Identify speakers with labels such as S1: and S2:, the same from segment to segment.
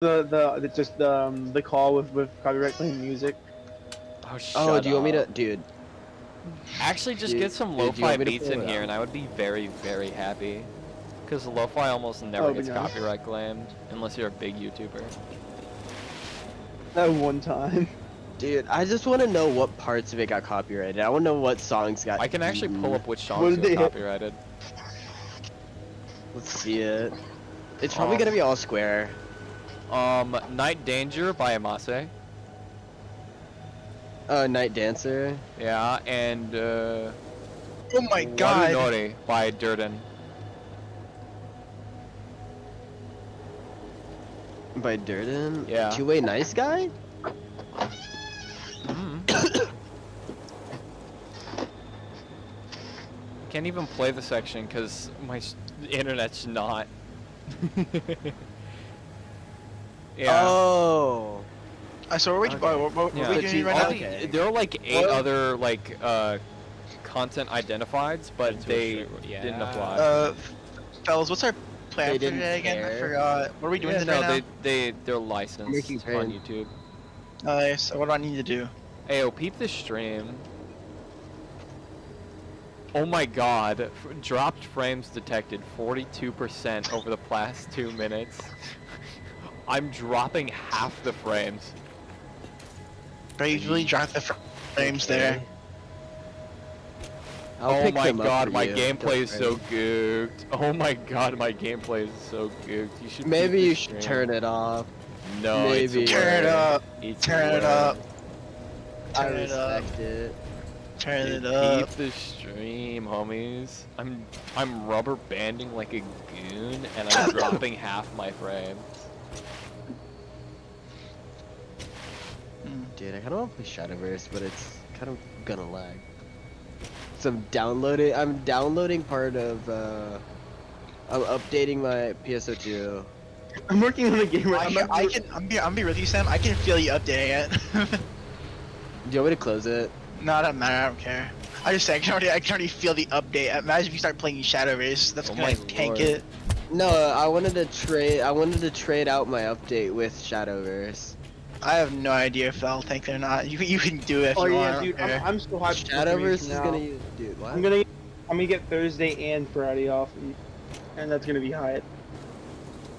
S1: the call with copyright claim music.
S2: Oh, shut
S3: Oh, do you want me to,
S2: up.
S3: dude?
S2: Actually, just
S3: Dude,
S2: get some
S3: dude, do you
S2: lo-fi
S3: want me to
S2: beats
S3: pull
S2: in
S3: it
S2: here,
S3: out?
S2: and I would be very, very happy. Because lo-fi almost never
S1: Oh,
S2: gets
S1: but no.
S2: copyright claimed, unless you're a big YouTuber.
S1: That one time.
S3: Dude, I just want to know what parts of it got copyrighted. I want to know what songs got.
S2: I can actually pull up which
S1: What
S2: songs
S1: did
S2: got
S1: they hit?
S2: copyrighted.
S3: Let's see it. It's probably gonna be all square.
S2: Night Danger by Amase.
S3: Night Dancer.
S2: Yeah, and
S4: Oh my god.
S2: Warunori by Durden.
S3: By Durden.
S2: Yeah.
S3: Two-Way Nice Guy.
S2: Can't even play the section because my internet's not. Yeah.
S3: Oh.
S4: So what are
S2: Yeah.
S4: we doing right now?
S3: Okay.
S2: There are like 8
S4: Well-
S2: other like content identifieds, but they didn't apply.
S4: Fellas, what's our plan
S3: They
S4: for
S3: didn't
S4: today again? I
S3: care.
S4: forgot. What are we doing
S2: Yeah,
S4: today
S2: no,
S4: now?
S2: they're licensed
S3: Making
S2: on
S3: pain.
S2: YouTube.
S4: Nice. What do I need to do?
S2: Ayo, peep this stream. Oh my god, dropped frames detected 42% over the past 2 minutes. I'm dropping half the frames.
S4: Bravely drop the frames there.
S3: I'll
S2: Oh
S3: pick
S2: my
S3: them up
S2: god,
S3: for
S2: my
S3: you.
S2: gameplay is so
S3: Don't
S2: gooked. Oh my god, my gameplay is so gooked. You should
S3: worry. Maybe
S2: peep
S3: you
S2: the
S3: should
S2: stream.
S3: turn it off.
S2: No,
S3: Maybe.
S2: it's
S4: Turn it
S2: worth
S4: up.
S2: It's
S4: Turn it
S2: worth
S4: up.
S3: I
S4: Turn it up.
S3: respect it.
S4: Turn
S2: Dude,
S4: it up.
S2: Keep the stream, homies. I'm rubber banding like a goon, and I'm dropping half my frames.
S3: Dude, I kind of want to play Shadowverse, but it's kind of gonna lag. So I'm downloading part of, I'm updating my PSO2.
S1: I'm working on a game right now.
S4: I'm be with you, Sam. I can feel you updating it.
S3: Do you want me to close it?
S4: No, it doesn't matter. I don't care. I just say I can already feel the update. Imagine if you start playing Shadowverse. That's
S2: Oh
S4: gonna
S2: my
S4: tank
S2: lord.
S4: it.
S3: No, I wanted to trade out my update with Shadowverse.
S4: I have no idea if that'll tank it or not. You can do it if
S1: Oh
S4: you
S1: yeah,
S4: want.
S1: dude,
S4: I don't care.
S1: I'm so hyped. for
S3: Shadowverse
S1: Freeze
S3: is
S1: now.
S3: gonna use, dude. What?
S1: I'm gonna get Thursday and Friday off, and that's gonna be hype.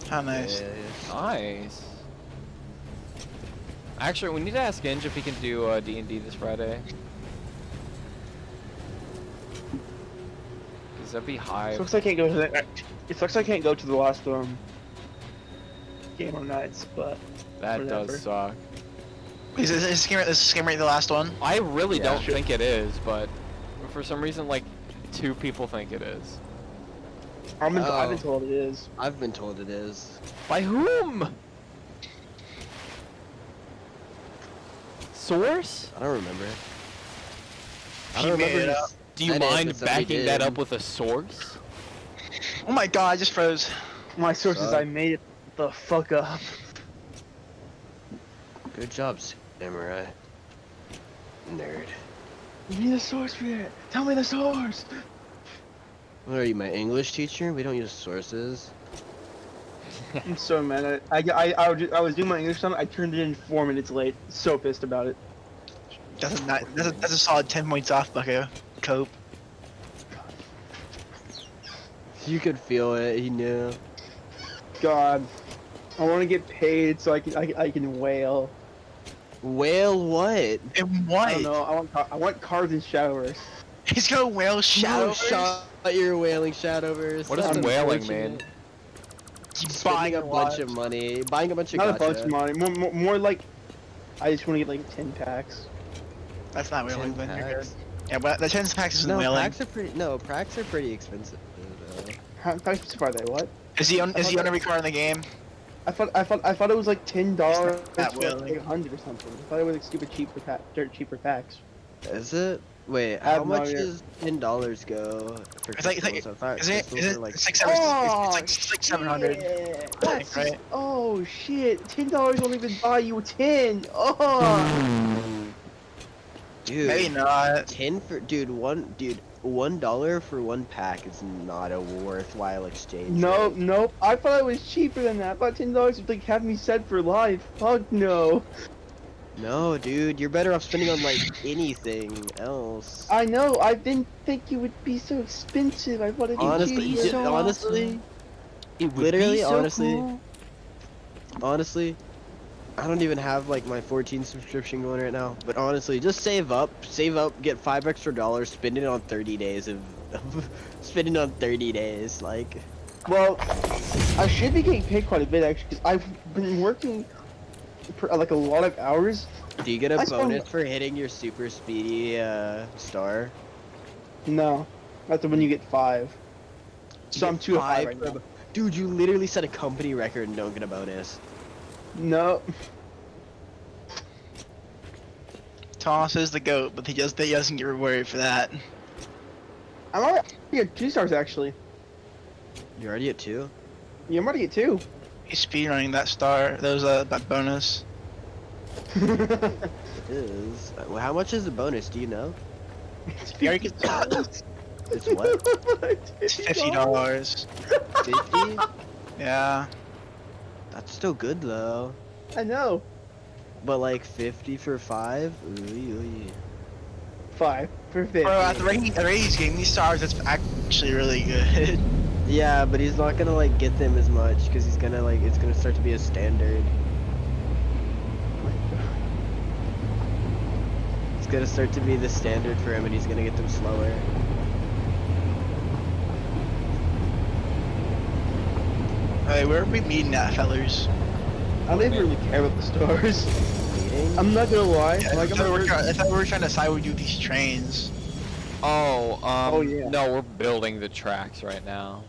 S4: How nice.
S3: Yeah.
S2: Nice. Actually, we need to ask Inge if he can do D&D this Friday. Cause that'd be high.
S1: Sucks I can't go to the. It sucks I can't go to the last game on nights, but
S2: That
S1: whatever.
S2: does suck.
S4: Is this game right the last one?
S2: I really
S3: Yeah.
S2: don't think it is, but for some reason, like, 2 people think it is.
S1: I've
S3: Oh.
S1: been told it is.
S3: I've been told it is.
S2: By whom? Source?
S3: I don't remember. I
S4: He
S3: don't
S4: made
S3: remember.
S4: it up.
S2: Do you
S3: I did,
S2: mind
S3: but somebody
S2: backing that
S3: did.
S2: up with a source?
S4: Oh my god, I just froze.
S1: My sources,
S3: Suck.
S1: I made it the fuck up.
S3: Good job, Samurai. Nerd.
S1: Give me the source for it. Tell me the source.
S3: What are you, my English teacher? We don't use sources.
S1: I'm so mad. I was doing my English time. I turned it in 4 minutes late. So pissed about it.
S4: That's a solid 10 points off, Bucko. Cope.
S3: You could feel it. He knew.
S1: God, I want to get paid so I can wail.
S3: Whale what?
S4: And what?
S1: I don't know. I want cards in Shadowverse.
S4: He's gonna whale Shadow.
S3: No shot. You're wailing Shadowverse.
S2: What does
S3: That's
S2: whaling
S3: unfortunate.
S2: mean?
S3: Buying a bunch of money. Buying a bunch of
S1: Not a
S3: gacha.
S1: bunch of money. More like I just want to get like 10 packs.
S4: That's not whaling,
S3: 10
S4: but you're good.
S3: packs.
S4: Yeah, but the 10 packs isn't
S3: No,
S4: whaling.
S3: packs are pretty. No, packs are pretty expensive. Though.
S1: How expensive are they? What?
S4: Is he on every card in the game?
S1: I thought it was like $10
S4: That
S1: for
S4: whaling.
S1: like 100 or something. I thought it was like stupid cheap for dirt cheaper packs.
S3: Is it? Wait,
S1: I have
S3: how
S1: no
S3: much
S1: idea.
S3: does $10 go for
S4: It's like-
S3: crystals? I thought
S4: Is it?
S3: crystals
S4: Is it?
S3: were like
S4: It's like 700. It's like 700.
S1: Yeah.
S4: I
S1: That's
S4: think, right?
S1: Oh shit! $10 won't even buy you 10. Oh.
S3: Dude,
S4: Maybe not.
S3: 10 for dude. $1 for one pack is not a worthwhile exchange.
S1: No,
S3: rate.
S1: nope. I thought it was cheaper than that. I thought $10 would like have me set for life. Fuck no.
S3: No, dude, you're better off spending on like anything else.
S1: I know. I didn't think it would be so expensive. I thought it'd be
S3: Honestly,
S1: cheaper.
S2: so
S3: honestly,
S2: It would
S3: Literally,
S2: be so
S3: honestly,
S2: cool.
S3: honestly, I don't even have like my 14 subscription going right now. But honestly, just save up, get $5 extra, spend it on 30 days of spend it on 30 days. Like,
S1: Well, I should be getting paid quite a bit actually, because I've been working for like a lot of hours.
S3: do you get a
S1: I spent-
S3: bonus for hitting your super speedy star?
S1: No, that's when you get 5. So I'm 2 to 5 right
S3: for a
S1: now.
S3: bo- Dude, you literally set a company record and don't get a bonus.
S1: No.
S4: Thomas is the goat, but he doesn't get rewarded for that.
S1: I'm already at 2 stars actually.
S3: You're already at 2?
S1: Yeah, I'm already at 2.
S4: He's speedrunning that star. That bonus.
S3: It is. Well, how much is the bonus? Do you know?
S4: He already gets
S3: It's what?
S4: it's $50.
S3: 50?
S4: Yeah.
S3: That's still good though.
S1: I know.
S3: But like 50 for 5? Ooh.
S1: 5 for 50.
S4: Bro, at the rate he's getting these stars, that's actually really good.
S3: Yeah, but he's not gonna like get them as much because he's gonna like it's gonna start to be a standard. It's gonna start to be the standard for him, and he's gonna get them slower.
S4: Hey, where are we meeting at, fellers?
S1: I don't even really care about the stars.
S3: Meeting?
S1: I'm not gonna lie.
S4: I
S1: Like,
S4: thought we were trying to decide we do these trains.
S2: Oh,
S1: yeah.
S2: no, we're building the tracks right now.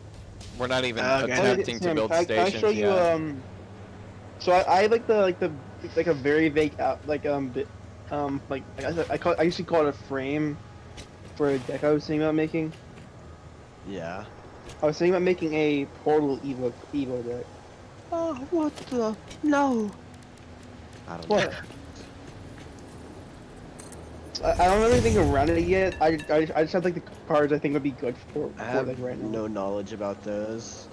S2: We're not even
S4: Okay.
S2: attempting to
S1: Sam,
S2: build
S1: can I
S2: stations
S1: show you
S2: yet.
S1: So I like the like a very vague like I used to call it a frame for a deck I was thinking about making.
S3: Yeah.
S1: I was thinking about making a portal Evo deck.
S3: Oh, what the? No. I don't
S1: What?
S3: know.
S1: I don't have anything around it yet. I just have like the cards I think would be good for
S3: I have
S1: like right now.
S3: no knowledge about those.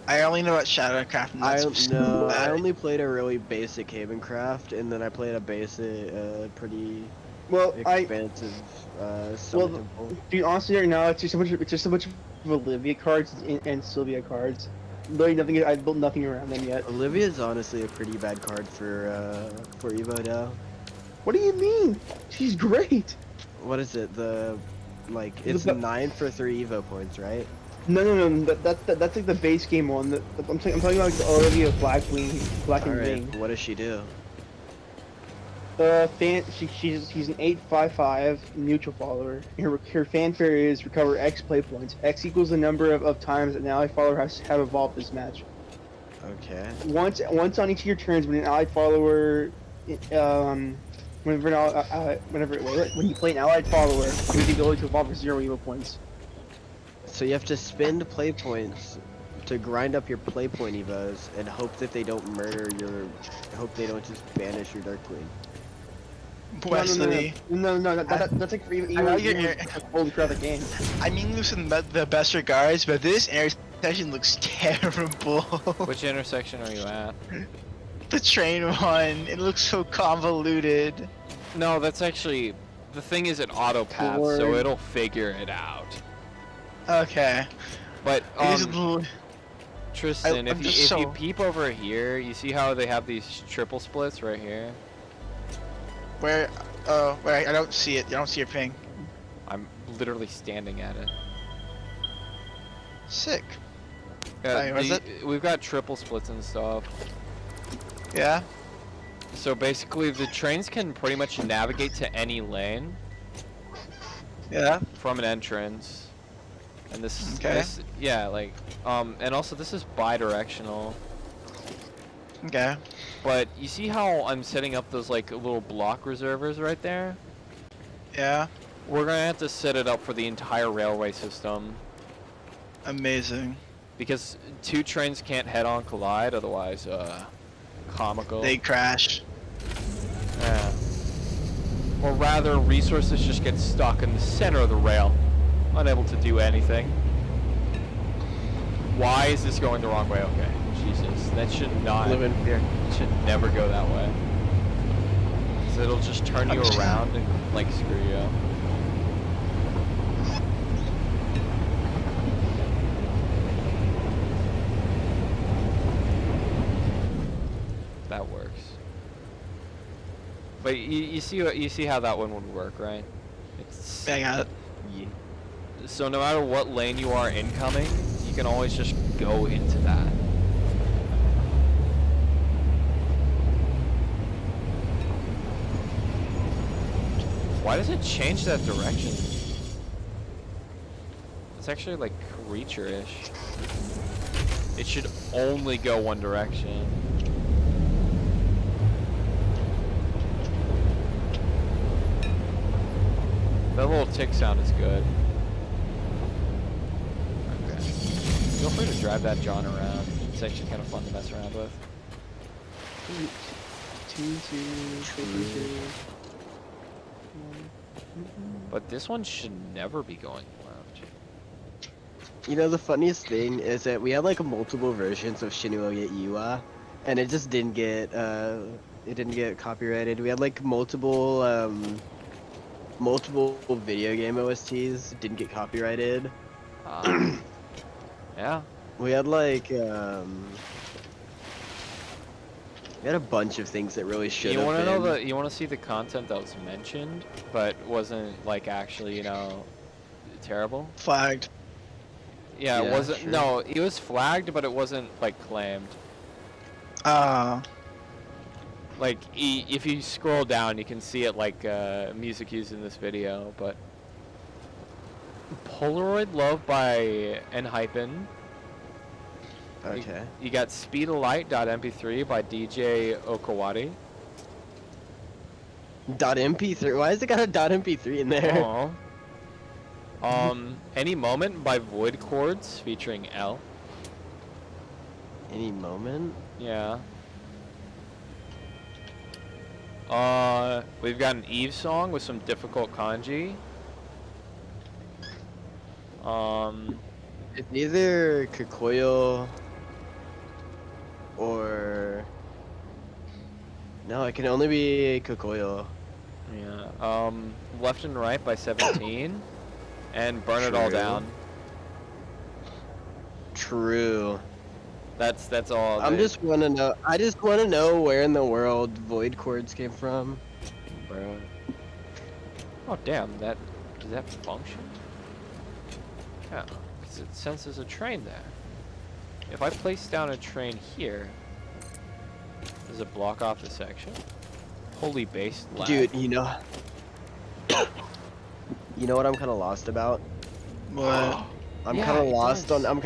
S4: I only know about Shadowcraft. And
S3: I
S4: that's
S3: don't know. I
S4: bad.
S3: only played a really basic Havencraft, and then I played a basic, pretty
S1: Well,
S3: expansive Summit
S1: well,
S3: Temple.
S1: dude, honestly, right now it's just a bunch of Olivia cards and Sylvia cards. Literally nothing. I built nothing around them yet.
S3: Olivia's honestly a pretty bad card for Evo now.
S1: What do you mean? She's great.
S3: What is it? It's
S1: The-
S3: 9 for 3 Evo points, right?
S1: No. That's like the base game one. I'm talking about like the Olivia Black and Wing.
S3: What does she do?
S1: She's an 8/5/5 neutral follower. Her fanfare is recover X play points. X equals the number of times an ally follower has have evolved this match.
S3: Okay.
S1: Once on each of your turns, when an allied follower, when you play an allied follower, you have the ability to evolve for 0 Evo points.
S3: So you have to spend play points to grind up your play point Evos and hope that they don't hope they don't just banish your Dark Queen.
S4: Wesley.
S1: No, that's like for
S4: I like your-
S1: Evo holding throughout the game.
S4: I mean this in the best regards, but this intersection looks terrible.
S2: Which intersection are you at?
S4: The train one, it looks so convoluted.
S2: No, that's actually... The thing is it auto-paths, so
S1: Lord.
S2: it'll figure it out.
S4: Okay.
S2: But,
S4: These little-
S2: Tristan,
S4: I'm
S2: if
S4: just
S2: you
S4: so-
S2: peep over here, you see how they have these triple splits right here?
S4: Where? Oh, wait, I don't see it. I don't see your ping.
S2: I'm literally standing at it.
S4: Sick.
S2: Yeah,
S4: Wait, where's
S2: we've got triple splits and stuff.
S4: Yeah.
S2: So basically, the trains can pretty much navigate to any lane
S4: Yeah.
S2: from an entrance. And this,
S4: Okay.
S2: and also this is bi-directional.
S4: Okay.
S2: But you see how I'm setting up those like little block reservers right there?
S4: Yeah.
S2: We're gonna have to set it up for the entire railway system.
S4: Amazing.
S2: Because 2 trains can't head-on collide, otherwise, comical.
S4: They crash.
S2: Yeah. Or rather, resources just get stuck in the center of the rail. unable to do anything. Why is this going the wrong way? Okay, Jesus, that should not.
S3: Live in fear.
S2: It should never go that way. 'Cause it'll just turn you around and like screw you up. That works. But you see how that one would work, right? It's
S4: Yeah, I got it.
S3: Yeah.
S2: so no matter what lane you are incoming, you can always just go into that. Why does it change that direction? It's actually like creature-ish. It should only go one direction. That little tick sound is good. Okay. Feel free to drive that John around. It's actually kind of fun to mess around with. But this one should never be going left.
S3: You know, the funniest thing is that we had like multiple versions of Shinua Iwa, and it just didn't get copyrighted. We had like multiple video game OSTs, didn't get copyrighted.
S2: Yeah.
S3: We had like we had a bunch of things that really should
S2: You
S3: have
S2: want to
S3: been.
S2: know you want to see the content that was mentioned, but wasn't like actually, terrible?
S4: Flagged.
S2: Yeah, it
S3: Yeah,
S2: wasn't.
S3: sure.
S2: No, it was flagged, but it wasn't like claimed. Like, if you scroll down, you can see it like music used in this video, but Polaroid Love by Enhypen.
S3: Okay.
S2: You got Speedalight.mp3 by DJ Okawati.
S3: .mp3. Why has it got a .mp3 in there?
S2: Aw. Any Moment by Void Chords featuring L.
S3: Any moment?
S2: Yeah. We've got an Eve song with some difficult kanji.
S3: It's either Kikoyo or no, it can only be Kikoyo.
S2: Yeah. Left and Right by 17, and Burn It All
S3: True.
S2: Down.
S3: True.
S2: That's all.
S3: I just want to know where in the world void chords came from.
S2: Bro. Oh damn! Does that function? Yeah, 'cause it senses a train there. If I place down a train here, does it block off the section? Holy base lag.
S3: Dude, you know what I'm kind of lost about?
S4: What?
S3: I'm
S2: Yeah,
S3: kind of
S2: it
S3: lost
S2: does.
S3: on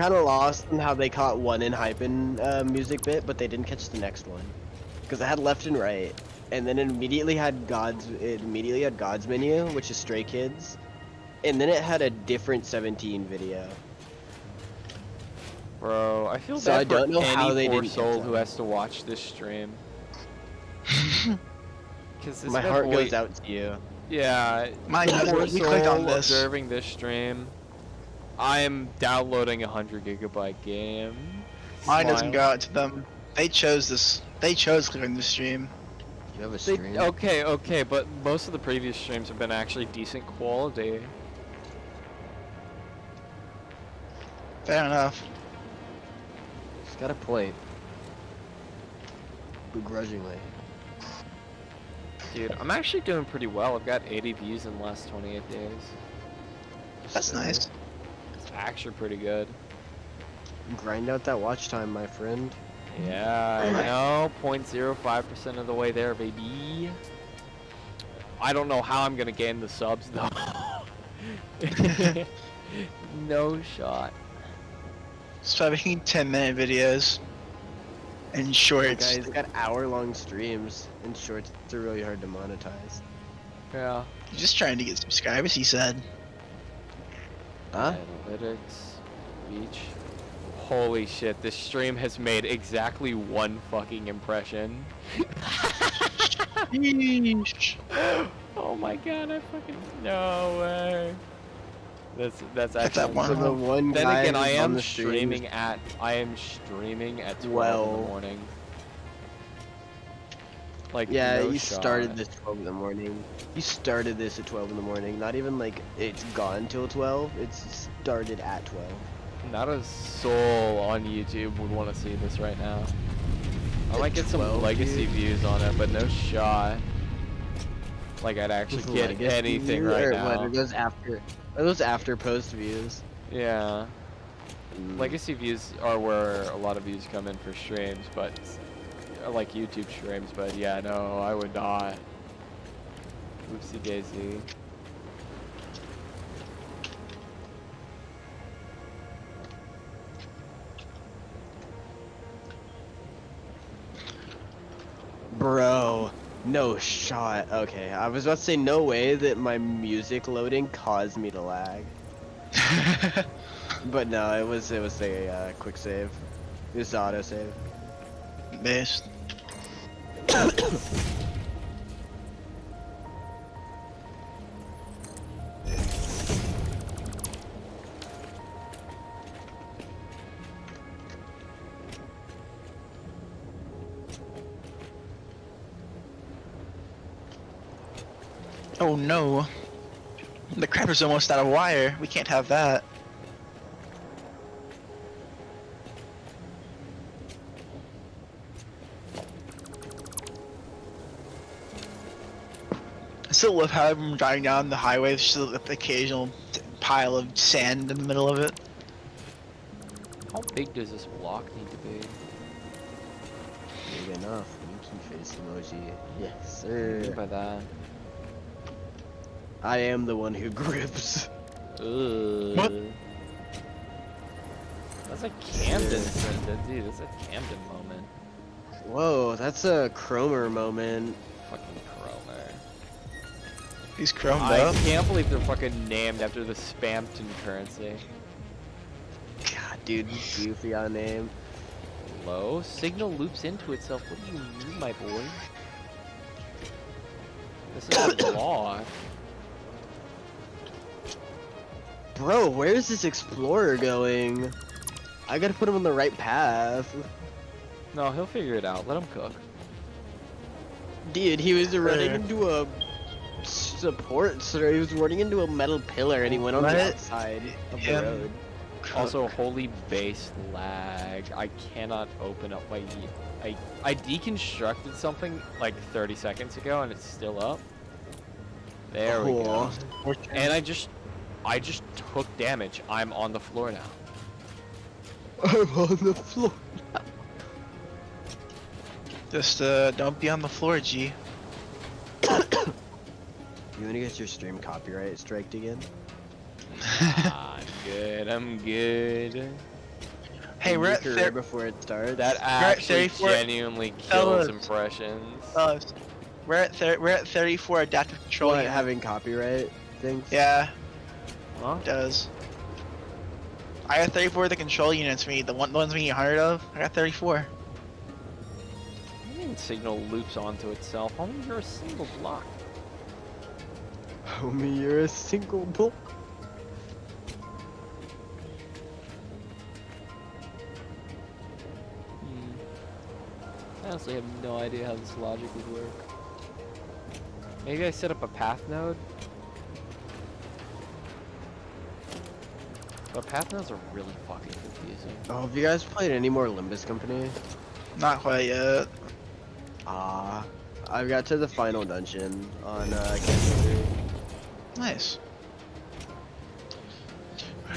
S3: how they caught one Enhypen music bit, but they didn't catch the next one. Because it had left and right, and then it immediately had God's menu, which is Stray Kids, and then it had a different 17 video.
S2: Bro, I feel
S3: So
S2: bad
S3: I don't
S2: for
S3: know how
S2: any
S3: they
S2: poor
S3: didn't
S2: soul
S3: catch
S2: who
S3: that.
S2: has to watch this stream. Cause
S3: My heart goes out to you.
S2: Yeah,
S4: Mine does.
S2: poor
S4: We clicked on
S2: soul
S4: this.
S2: observing this stream. I am downloading a 100 GB game.
S4: Mine doesn't
S2: Smile.
S4: go out to them. They chose this. They chose clearing the stream.
S3: You have a
S2: They,
S3: stream?
S2: okay, but most of the previous streams have been actually decent quality.
S4: Fair enough.
S3: It's got a point. Begrudgingly.
S2: Dude, I'm actually doing pretty well. I've got 80 views in the last 28 days.
S4: That's nice.
S2: It's actually pretty good.
S3: Grind out that watch time, my friend.
S2: Yeah, I know. 0.05% of the way there, baby. I don't know how I'm gonna gain the subs though. No shot.
S4: So making 10-minute videos and shorts.
S3: Guys, got hour-long streams, and shorts are really hard to monetize.
S2: Yeah.
S4: You're just trying to get subscribers, he said.
S3: Huh?
S2: Analytics, reach. Holy shit! This stream has made exactly one fucking impression.
S4: Yeesh.
S2: Oh my god! I fucking no way. That's
S4: That's
S2: actually
S4: that one.
S3: So the one
S2: Then
S3: guy
S2: again,
S3: who's
S2: I
S3: on
S2: am
S3: the stream
S2: streaming at 12 in
S3: Well.
S2: the morning. Like
S3: Yeah,
S2: no
S3: you
S2: shot.
S3: started this 12 in the morning. You started this at 12 in the morning. Not even like it's gone till 12. It's started at 12.
S2: Not a soul on YouTube would want to see this right now. I might get some
S3: 12,
S2: legacy
S3: dude.
S2: views on it, but no shot. Like I'd actually get
S3: Legacy
S2: anything
S3: views,
S2: right
S3: or
S2: now.
S3: What are those after post views?
S2: Yeah.
S3: Mm.
S2: Legacy views are where a lot of views come in for streams, but like YouTube streams. But yeah, no, I would not. Oopsie daisy.
S3: Bro, no shot. Okay, I was about to say no way that my music loading caused me to lag. But no, it was a quick save. It was auto save.
S4: Based. Oh no. The crapper's almost out of wire. We can't have that. I still love how I'm driving down the highway, there's just the occasional pile of sand in the middle of it.
S2: How big does this block need to be?
S3: Big enough. Winky face emoji. Yes,
S2: What do you mean
S3: sir.
S2: by that?
S3: I am the one who grips.
S2: Ugh. That's a Camden sentence, dude. That's a Camden moment.
S3: Whoa, that's a Cromer moment.
S2: Fucking Cromer.
S4: He's chromed
S2: I
S4: up.
S2: can't believe they're fucking named after the Spampton currency.
S3: God, dude, goofy on name.
S2: Hello? Signal loops into itself. What do you mean, my boy? This is a block.
S3: Bro, where's this explorer going? I gotta put him on the right path.
S2: No, he'll figure it out. Let him cook.
S3: Dude, he was running
S4: Sure.
S3: into a support, sir. He was running into a metal pillar and he went on
S4: Let
S3: the
S4: it-
S3: outside of the
S4: him
S3: road.
S2: Also, holy base lag. I cannot open up my... I deconstructed something like 30 seconds ago and it's still up. There we go.
S3: Cool.
S2: And I just took damage. I'm on the floor now.
S3: I'm on the floor.
S4: Just don't be on the floor, G.
S3: You wanna get your stream copyright striked again?
S2: I'm good. I'm good.
S4: Hey, we're at
S3: Right before it starts.
S2: That
S4: at
S2: actually
S4: 34
S2: genuinely kills
S4: fellas.
S2: impressions.
S4: we're at 34 adaptive control.
S3: what,
S4: unit.
S3: having copyright things?
S4: Yeah,
S2: Huh?
S4: it does. I got 34 of the control units. The ones we need 100 of. I got 34.
S2: I mean, signal loops onto itself. Homie, you're a single block.
S3: Homie, you're a single bull.
S2: I honestly have no idea how this logic would work. Maybe I set up a path node? But path nodes are really fucking confusing.
S3: Oh, have you guys played any more Limbus Company?
S4: Not quite yet.
S3: I got to the final dungeon on Campaign
S4: Nice.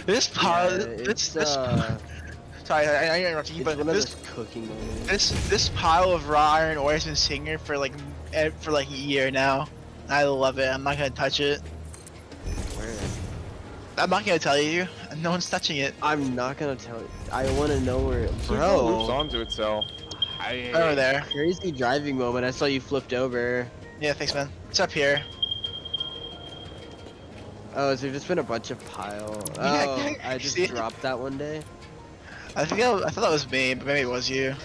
S4: This pile.
S3: it's
S4: Sorry, I interrupted you,
S3: it's
S4: but
S3: one of
S4: this
S3: those cooking moments.
S4: this pile of raw iron ore has been sitting here for like a year now. I love it. I'm not gonna touch it.
S3: Where?
S4: I'm not gonna tell you. No one's touching it.
S3: I'm not gonna tell you. I want to know where,
S2: Loops
S3: bro.
S2: onto itself.
S4: Over there.
S3: Crazy driving moment. I saw you flipped over.
S4: Yeah, thanks, man. It's up here.
S3: Oh, has there just been a bunch of pile?
S4: Yeah,
S3: Oh, I just
S4: see it?
S3: dropped that one day.
S4: I thought that was me, but maybe it was you.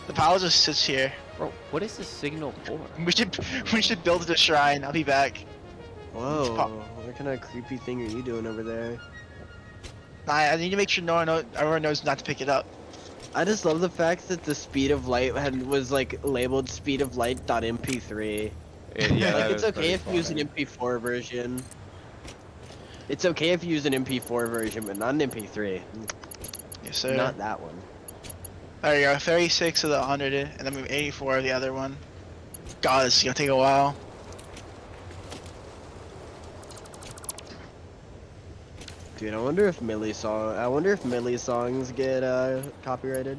S4: The pile just sits here.
S2: Bro, what is this signal for?
S4: We should build a shrine. I'll be back.
S3: Whoa, what kind of creepy thing are you doing over there?
S4: I need to make sure everyone knows not to pick it up.
S3: I just love the fact that the speed of light was like labeled speed of light.mp3.
S2: Yeah,
S3: Like
S2: that
S3: it's
S2: is
S3: okay if you use an
S2: funny.
S3: MP4 version. It's okay if you use an MP4 version, but not an MP3.
S4: Yes, sir.
S3: Not that one.
S4: There you go. 36 of the 100, and then we have 84 of the other one. God, this is gonna take a while.
S3: Dude, I wonder if Millie songs get copyrighted.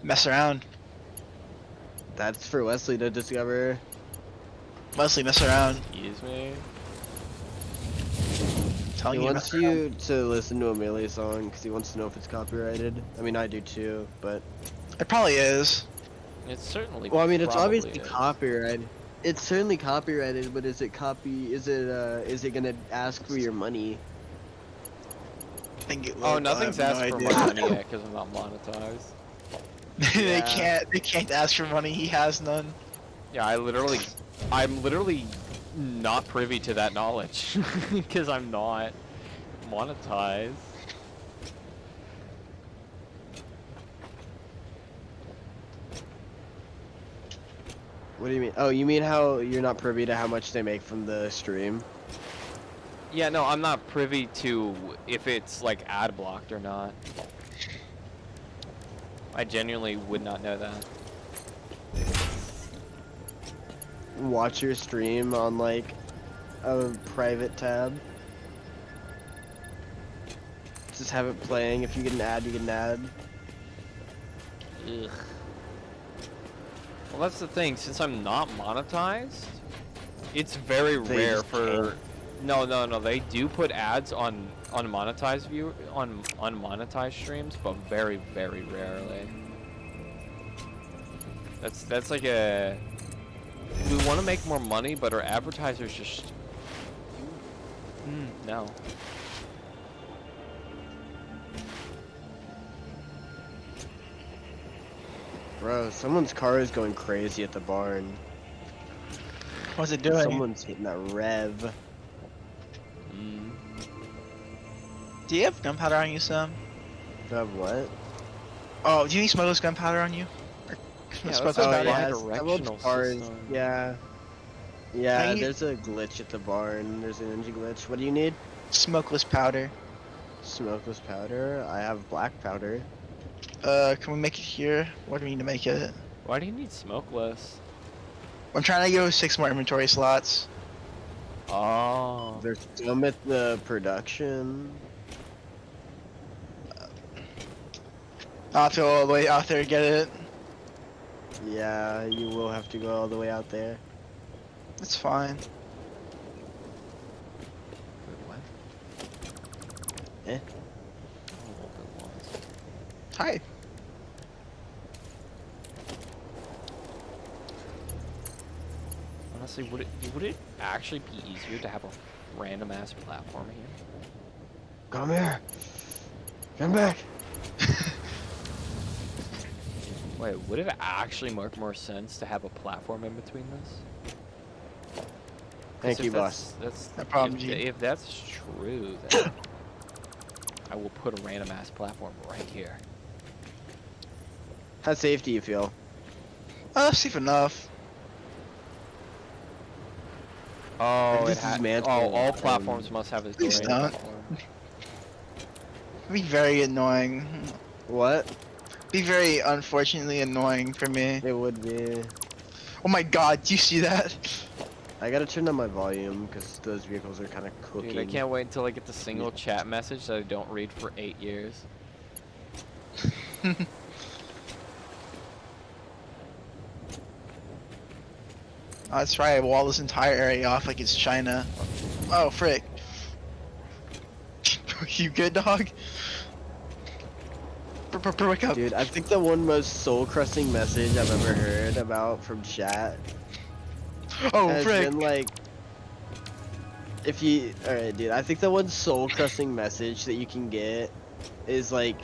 S4: Mess around.
S3: That's for Wesley to discover.
S4: Wesley, mess around.
S2: Excuse me.
S4: Telling
S3: He
S4: you,
S3: wants
S4: mess around.
S3: you to listen to a Millie song because he wants to know if it's copyrighted. I mean, I do too, but
S4: It probably is.
S2: It's certainly.
S3: well, I mean, it's
S2: probably
S3: obviously
S2: is.
S3: copyrighted. It's certainly copyrighted, but is it gonna ask for your money?
S4: I think it
S2: Oh,
S4: would, but I
S2: nothing's
S4: have
S2: asked
S4: no
S2: for
S4: idea.
S2: my money yet because I'm not monetized.
S4: They
S3: Yeah.
S4: can't ask for money. He has none.
S2: Yeah, I'm literally not privy to that knowledge because I'm not monetized.
S3: What do you mean? Oh, you mean how you're not privy to how much they make from the stream?
S2: Yeah, no, I'm not privy to if it's like ad blocked or not. I genuinely would not know that.
S3: Watch your stream on like a private tab. Just have it playing. If you get an ad, you get an ad.
S2: Ugh. Well, that's the thing. Since I'm not monetized, it's very
S3: They
S2: rare
S3: just
S2: for. No. They do put ads on unmonetized streams, but very rarely. That's like a. We want to make more money, but our advertisers just. No.
S3: Bro, someone's car is going crazy at the barn.
S4: What's it doing?
S3: Someone's hitting that rev.
S2: Mm.
S4: Do you have gunpowder on you, Sam?
S3: Of what?
S4: Oh, do you need smokeless gunpowder on you?
S2: Yeah,
S4: Smokeless
S2: that's a
S4: powder?
S3: yeah,
S2: bi-directional
S3: someone's car is,
S2: system.
S3: yeah. Yeah,
S4: I need-
S3: there's a glitch at the barn. There's an engine glitch. What do you need?
S4: Smokeless powder.
S3: Smokeless powder. I have black powder.
S4: Can we make it here? What do we need to make it?
S2: Why do you need smokeless?
S4: I'm trying to go 6 more inventory slots.
S2: Oh.
S3: There's some at the production.
S4: I'll have to go all the way out there to get it.
S3: Yeah, you will have to go all the way out there.
S4: It's fine.
S2: Wait, what?
S3: Eh?
S2: Oh, good ones.
S4: Hi.
S2: Honestly, would it actually be easier to have a random ass platform here?
S3: Come here. Come back.
S2: Wait, would it actually make more sense to have a platform in between this? 'Cause
S3: Thank
S2: if
S3: you,
S2: that's-
S3: boss.
S2: That's
S4: No problem,
S2: if,
S4: G.
S2: if that's true, then I will put a random ass platform right here.
S3: How safe do you feel?
S4: Safe enough.
S2: Oh,
S3: this is mantle,
S2: all platforms must have a
S4: Please
S2: terrain
S4: don't.
S2: platform.
S4: It'd be very annoying.
S3: What?
S4: Be very unfortunately annoying for me.
S3: It would be.
S4: Oh my god, do you see that?
S3: I gotta turn down my volume because those vehicles are kind of cooking.
S2: Dude, I can't wait until I get the single chat message that I don't read for 8 years.
S4: Oh, that's right, I wall this entire area off like it's China. Oh, frick. You good, dog? Wake up.
S3: Dude, I think the one most soul-crushing message I've ever heard about from chat
S4: Oh,
S3: has
S4: frick.
S3: been like, if you, alright dude, I think the one soul-crushing message that you can get is like,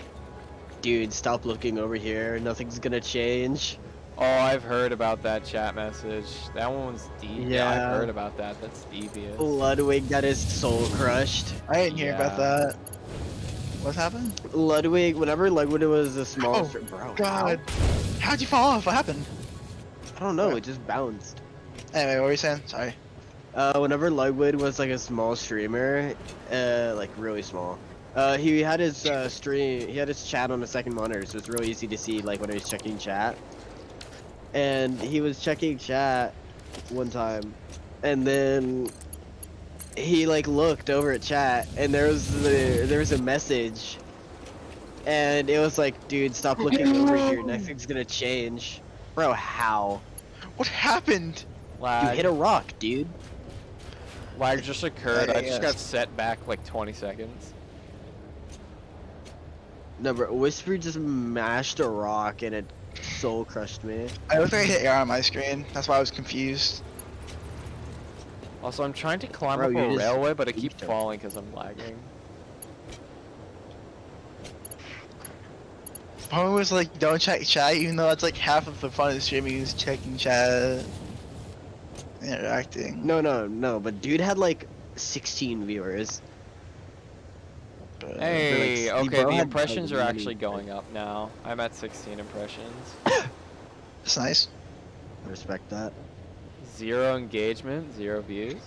S3: dude, stop looking over here, nothing's gonna change.
S2: Oh, I've heard about that chat message. That one's deep. Yeah, I've
S3: Yeah.
S2: heard about that. That's devious.
S3: Ludwig got his soul crushed.
S4: I didn't hear about
S2: Yeah.
S4: that. What happened?
S3: Ludwig, whenever Ludwig was a small,
S4: Oh,
S3: bro.
S4: God. How'd you fall off? What happened?
S3: I don't know.
S4: What?
S3: It just bounced.
S4: Anyway, what were you saying? Sorry.
S3: Whenever Ludwig was like a small streamer, like really small, he had his stream, he had his chat on the second monitor, so it's really easy to see like when he was checking chat. And he was checking chat one time, and then he like looked over at chat, and there was a message, and it was like, dude, stop looking over here. Nothing's gonna change, bro. How?
S4: What happened?
S3: You
S2: Lag.
S3: hit a rock, dude.
S2: Lag just occurred. I just
S4: Yes.
S2: got set back like 20 seconds.
S3: No, bro. Whisper just mashed a rock, and it soul crushed me.
S4: I looked like I hit air on my screen. That's why I was confused.
S2: Also, I'm trying to climb
S3: Bro,
S2: up
S3: you
S2: a
S3: just
S2: railway, but I keep
S3: beefed him.
S2: falling because I'm lagging.
S4: Part was like, don't check chat, even though that's like half of the fun of streaming is checking chat, interacting.
S3: No. But dude had like 16 viewers.
S4: But,
S2: Hey,
S3: like,
S2: okay,
S3: bro
S2: the
S3: had
S2: impressions are
S3: many,
S2: actually going up now. I'm at 16 impressions.
S4: That's nice.
S3: I respect that.
S2: 0 engagement, 0 views.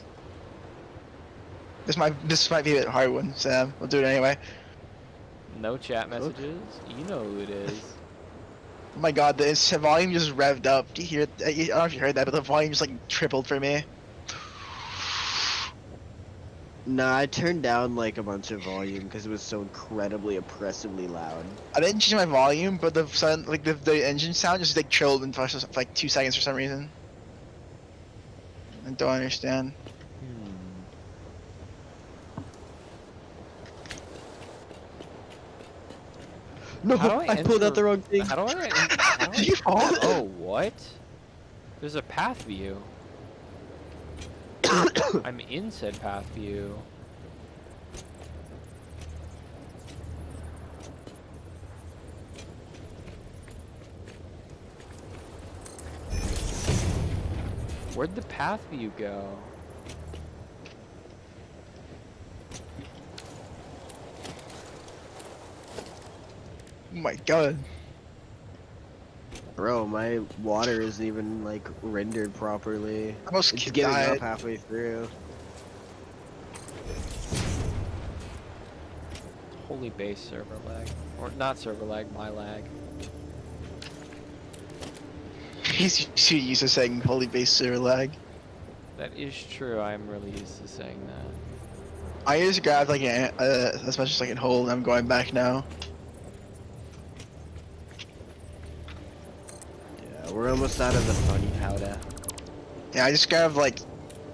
S4: This might be a hard one, Sam. We'll do it anyway.
S2: No chat messages. You know who it is.
S4: Oh my god, the volume just revved up. Do you hear? I don't know if you heard that, but the volume just like tripled for me.
S3: Nah, I turned down like a bunch of volume because it was so incredibly oppressively loud.
S4: I didn't change my volume, but the sound, like the engine sound, just like trilled in for like 2 seconds for some reason. I don't understand.
S3: No,
S2: How do I
S3: I pulled out
S2: enter-
S3: the wrong thing.
S2: How do I? How do I-
S4: Did you fall?
S2: Oh, what? There's a path view. I'm in said path view. Where'd the path view go?
S4: Oh my god.
S3: Bro, my water isn't even like rendered properly.
S4: I almost
S3: It's giving
S4: died.
S3: up halfway through.
S2: Holy base server lag. Or not server lag, my lag.
S4: He's too used to saying holy base server lag.
S2: That is true, I'm really used to saying that.
S4: I just grabbed like as much as I can hold, and I'm going back now.
S3: Yeah, we're almost out of the funny powder.
S4: Yeah, I just grabbed like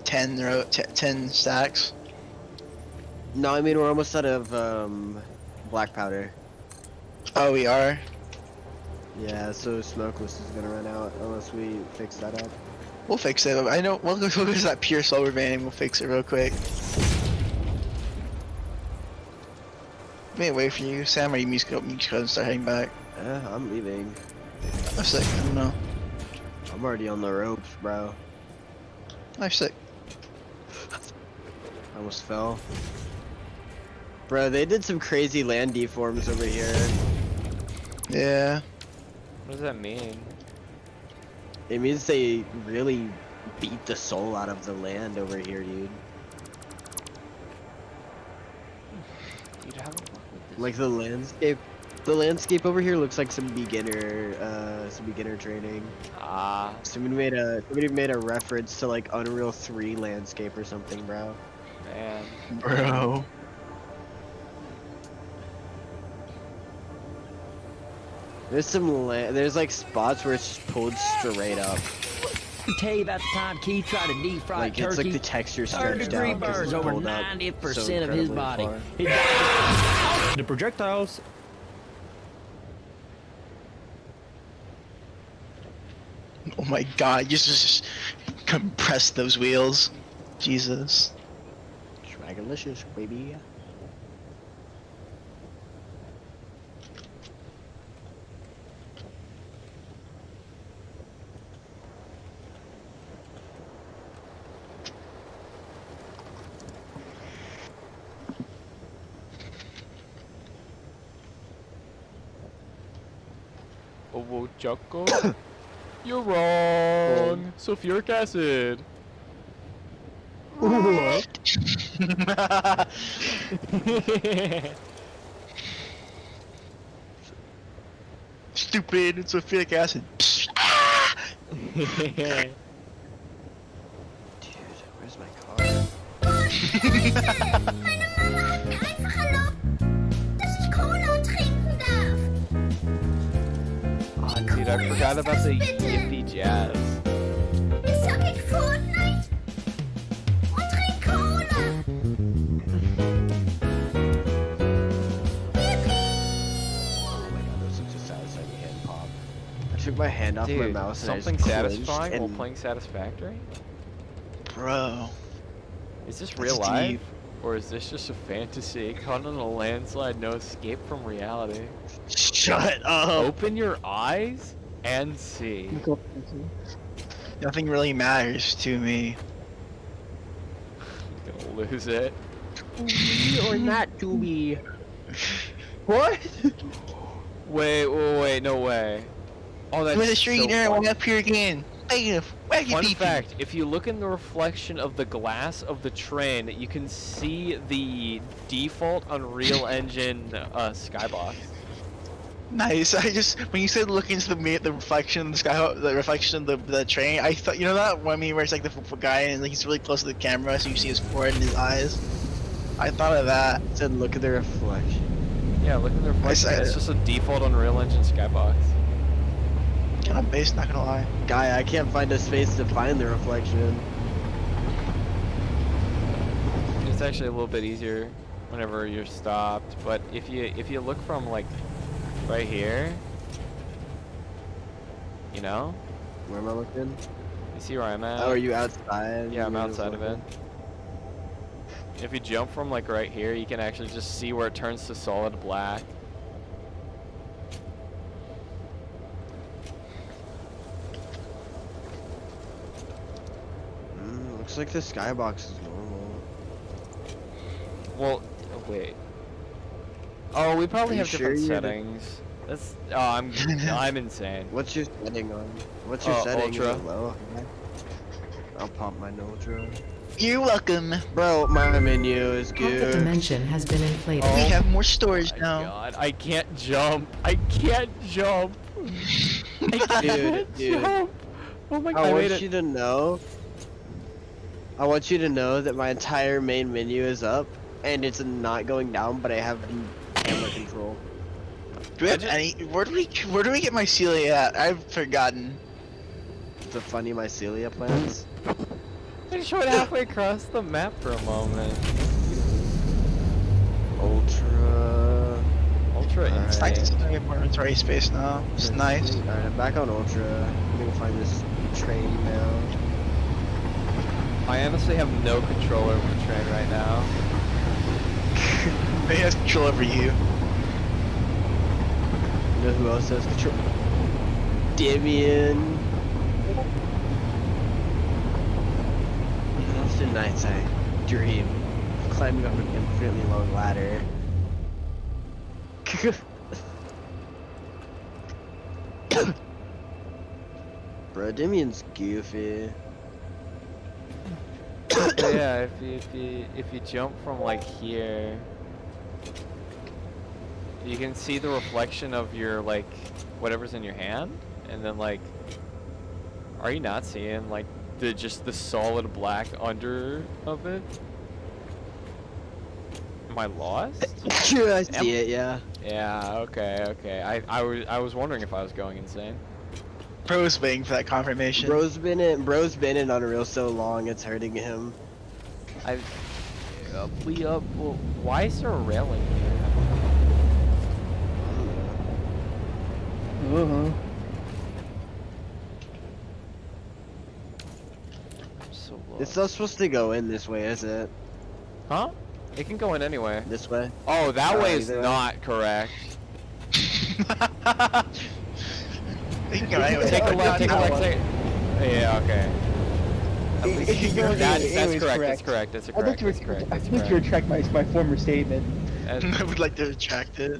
S4: 10 stacks.
S3: No, I mean we're almost out of black powder.
S4: Oh, we are.
S3: Yeah, so smokeless is gonna run out unless we fix that up.
S4: We'll fix it. I know. We'll go to that pure silver vein and we'll fix it real quick. May wait for you, Sam, or you just go and start heading back.
S3: I'm leaving.
S4: I'm sick. I don't know.
S3: I'm already on the ropes, bro.
S4: I'm sick.
S3: I almost fell. Bro, they did some crazy land deforms over here.
S4: Yeah.
S2: What does that mean?
S3: It means they really beat the soul out of the land over here, dude.
S2: Dude, how the fuck would this
S3: Like the landscape over here looks like some beginner training.
S2: Ah,
S3: Somebody made a reference to like Unreal 3 landscape or something, bro.
S2: man.
S4: Bro.
S3: There's like spots where it's just pulled straight up.
S5: Tell you about the time Keith tried to deep fry
S3: Like it's
S5: turkey.
S3: like the texture
S5: Third
S3: stretched
S5: degree
S3: out 'cause
S5: burns
S3: it's
S5: over
S3: pulled up
S5: 90%
S3: so
S5: of his
S3: incredibly
S5: body.
S3: far.
S5: He died.
S6: The projectiles.
S4: Oh my god, you just compress those wheels. Jesus.
S3: Swagalicious, baby.
S2: Bravo, Choco. You're wrong. Sulfuric acid.
S1: What?
S4: Stupid, it's sulfuric acid.
S3: Dude, where's my car?
S6: Meine Mama hat mir einfach erlaubt, dass ich Cola trinken darf.
S2: Oh, dude, I forgot about the Yippee Jazz.
S6: Jetzt sag ich Fortnite und trink Cola.
S3: Oh my god, that was such a satisfying hand pop. I took my hand off my
S2: Dude,
S3: mouse and I
S2: something
S3: just clenched
S2: satisfying while
S3: and
S2: playing Satisfactory?
S4: Bro.
S2: Is this
S4: That's
S2: real life?
S4: deep.
S2: Or is this just a fantasy? Caught in a landslide, no escape from reality.
S4: Shut up.
S2: Open your eyes and see.
S4: Nothing really matters to me.
S2: Gonna lose it.
S3: or not to be.
S1: What?
S2: Wait, no way. Oh, that's
S4: I'm in the street
S2: so
S4: there, I
S2: funny.
S4: went up here again.
S2: Fun fact, if you look in the reflection of the glass of the train, you can see the default Unreal Engine skybox.
S4: Nice. I just when you said look into the reflection of the sky, the reflection of the train, I thought you know that one meme where it's like the guy and like, he's really close to the camera, so you see his forehead and his eyes. I thought of that.
S3: It said look at the reflection.
S2: Yeah, look in the reflection.
S4: said
S2: It's
S4: it.
S2: just a default Unreal Engine skybox.
S4: Kind of based, not gonna lie.
S3: Guy, I can't find a space to find the reflection.
S2: It's actually a little bit easier whenever you're stopped, but if you look from like right here, you know,
S3: Where am I looking?
S2: you see where I'm at?
S3: Oh, are you outside?
S2: Yeah, I'm
S3: You're
S2: outside of it.
S3: looking?
S2: If you jump from like right here, you can actually just see where it turns to solid black.
S3: Looks like the skybox is normal.
S2: Well, wait. Oh, we probably
S3: Are you
S2: have
S3: sure
S2: different
S3: you're the-
S2: settings. That's I'm insane.
S3: What's your setting on? What's your
S2: Oh,
S3: setting?
S2: ultra.
S3: Is it low? Okay. I'll pop my ultra.
S4: You're welcome.
S3: Bro, my menu is
S7: Pocket
S3: good.
S7: dimension has been inflated.
S2: Oh
S4: We have more storage
S2: my
S4: now.
S2: God, I can't jump. I can't jump. I can't
S3: Dude.
S2: jump. Oh my God,
S3: I
S2: I made
S3: want
S2: it.
S3: you to know. I want you to know that my entire main menu is up, and it's not going down, but I have camera control.
S4: Do we have any? Where do we get mycelia at? I've forgotten.
S3: The funny mycelia plants.
S2: I showed halfway across the map for a moment.
S3: Ultra.
S2: Ultra
S3: Alright.
S4: It's nice
S2: insane.
S4: to have more inventory space now. It's nice.
S3: Alright, I'm back on ultra. I'm gonna find this train now.
S2: I honestly have no control over the train right now.
S4: Maybe has control over you.
S3: You know who else has control? Damien. Often nights I dream of climbing up an infinitely long ladder. Bro, Damien's goofy.
S2: But yeah, if you jump from like here, you can see the reflection of your like whatever's in your hand, and then like, are you not seeing like just the solid black under of it? Am I lost?
S3: I see it, yeah.
S2: Yeah. Okay. I was wondering if I was going insane.
S4: Bro's waiting for that confirmation.
S3: Bro's been in Unreal so long, it's hurting him.
S2: Well, why is there a railing here?
S1: Uh-huh.
S2: I'm so lost.
S3: It's not supposed to go in this way, is it?
S2: Huh? It can go in anyway.
S3: This way?
S2: Oh, that way is
S3: either way.
S2: not correct.
S4: You can go anyway.
S2: Take a left, take a
S1: that
S2: left,
S1: one.
S2: take. Yeah, okay.
S1: If you go
S2: That's
S1: anyways,
S2: correct. That's correct. That's
S1: I'd like
S2: correct.
S1: to,
S2: That's correct.
S1: I'd
S2: That's
S1: like to
S2: correct.
S1: retract my former statement.
S2: That's-
S4: I would like to retract it.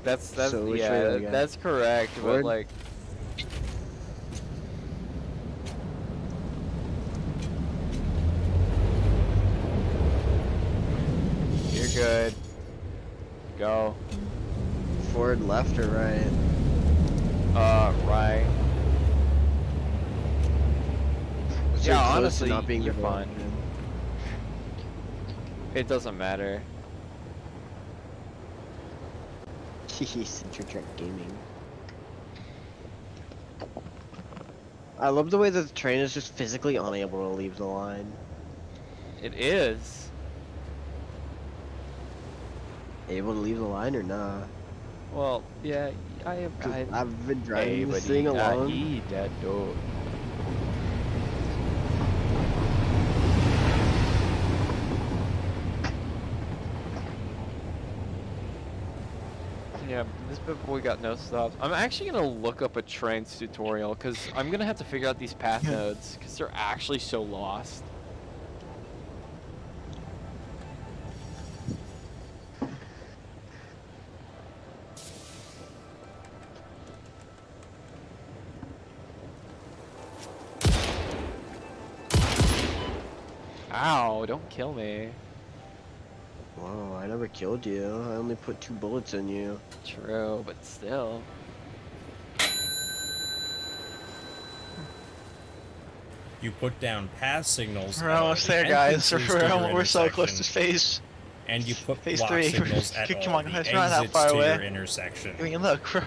S2: That's
S3: So which way do
S2: yeah,
S3: we go?
S2: that's correct.
S3: Forward?
S2: But like, you're good. Go.
S3: Forward, left, or right?
S2: Right.
S3: So
S2: Yeah,
S3: close to
S2: honestly,
S3: not being
S2: you're
S3: developed,
S2: fine.
S3: man.
S2: It doesn't matter.
S3: Centric Track Gaming. I love the way that the train is just physically unable to leave the line.
S2: It is.
S3: Able to leave the line or nah?
S2: Well, yeah, I
S3: 'Cause I've been
S2: Hey,
S3: driving this
S2: buddy,
S3: thing alone.
S2: eat that dog. Yeah, this bit boy got no stops. I'm actually gonna look up a trains tutorial because I'm gonna have to figure out these path nodes because they're actually so lost. Ow, don't kill me.
S3: Whoa, I never killed you. I only put 2 bullets in you.
S2: True, but still.
S7: You put down pass signals.
S4: We're
S7: at all
S4: almost
S7: the
S4: there, guys.
S7: entrances to your
S4: We're so close to
S7: intersection,
S4: phase.
S7: And you put
S4: phase
S7: block
S4: 3.
S7: signals at
S4: Come
S7: all
S4: on,
S7: the
S4: guys, we're not that
S7: exits
S4: far
S7: to
S4: away.
S7: your intersection.
S4: I mean, look, we're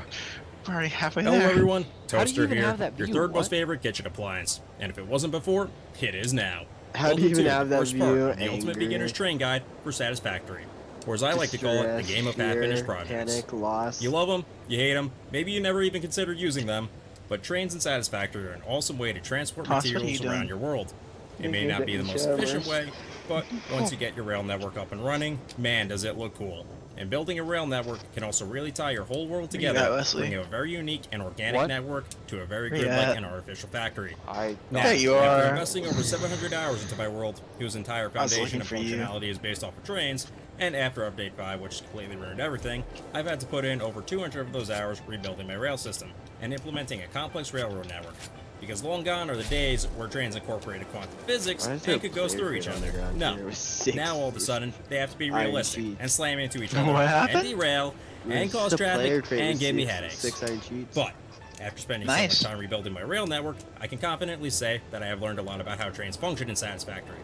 S4: already halfway
S7: Hello
S4: there.
S7: everyone,
S2: How do you
S7: Toaster
S2: even
S7: here,
S2: have that
S7: your
S2: view?
S7: third most
S2: What?
S7: favorite kitchen appliance. And if it wasn't before, it is now.
S3: How do you even have that
S7: First part
S3: view?
S7: of the Ultimate
S3: Angry,
S7: Beginner's Train Guide for Satisfactory. Or as I like to call it, the
S3: distress,
S7: game of
S3: fear,
S7: half-finished projects.
S3: Panic, loss.
S7: You love them, you hate them, maybe you never even considered using them, but trains and Satisfactory are an awesome way to transport
S4: Thomas, what are
S7: materials
S4: you
S7: around
S4: doing?
S7: your world. It may
S1: Okay,
S7: not be the
S1: taking
S7: most
S1: showers.
S7: efficient way, but once you get your rail network up and running, man, does it look cool. And building a rail network can also really tie your whole world
S4: Where you
S7: together,
S4: at, Wesley?
S7: bringing a very unique and organic
S2: What?
S7: network to a very
S4: Where you
S7: grid-like
S4: at?
S7: and artificial factory.
S2: I
S7: Now,
S4: There you
S7: after
S4: are.
S7: investing over 700 hours into my world, whose entire
S4: I was
S7: foundation
S4: looking
S7: of
S4: for you.
S7: functionality is based off of trains, and after Update 5, which completely ruined everything, I've had to put in over 200 of those hours rebuilding my rail system, and implementing a complex railroad network. Because long gone are the days where trains incorporated quantum physics
S3: Why
S7: and
S3: is there
S7: could go
S3: player
S7: through each
S3: grid
S7: other.
S3: underground
S7: No.
S3: here with 6
S7: Now all of a sudden, they have to be
S3: iron
S7: realistic
S3: sheets?
S7: and slam into each other,
S4: What happened?
S7: and derail, and
S3: It's
S7: cause
S3: the player
S7: traffic,
S3: crate
S7: and
S3: with
S7: give me
S3: 6
S7: headaches.
S3: iron sheets.
S7: But after spending
S4: Nice.
S7: so much time rebuilding my rail network, I can confidently say that I have learned a lot about how trains function in Satisfactory.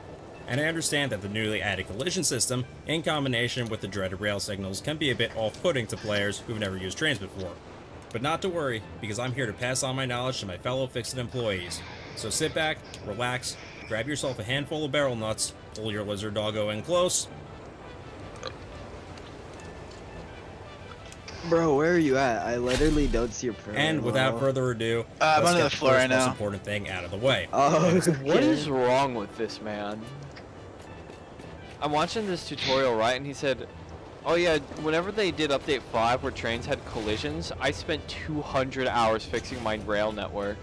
S7: And I understand that the newly added collision system, in combination with the dreaded rail signals, can be a bit off-putting to players who've never used trains before. But not to worry, because I'm here to pass on my knowledge to my fellow Fix-It employees. So sit back, relax, grab yourself a handful of barrel nuts, pull your lizard doggo in close.
S3: Bro, where are you at? I literally don't see your profile.
S7: And without further ado,
S4: I'm
S7: let's
S4: under
S7: get
S4: the floor
S7: first
S4: right
S7: most
S4: now.
S7: important thing out of the way.
S3: Oh,
S2: What is wrong with this man? I'm watching this tutorial, right, and he said, oh yeah, whenever they did update 5 where trains had collisions, I spent 200 hours fixing my rail network.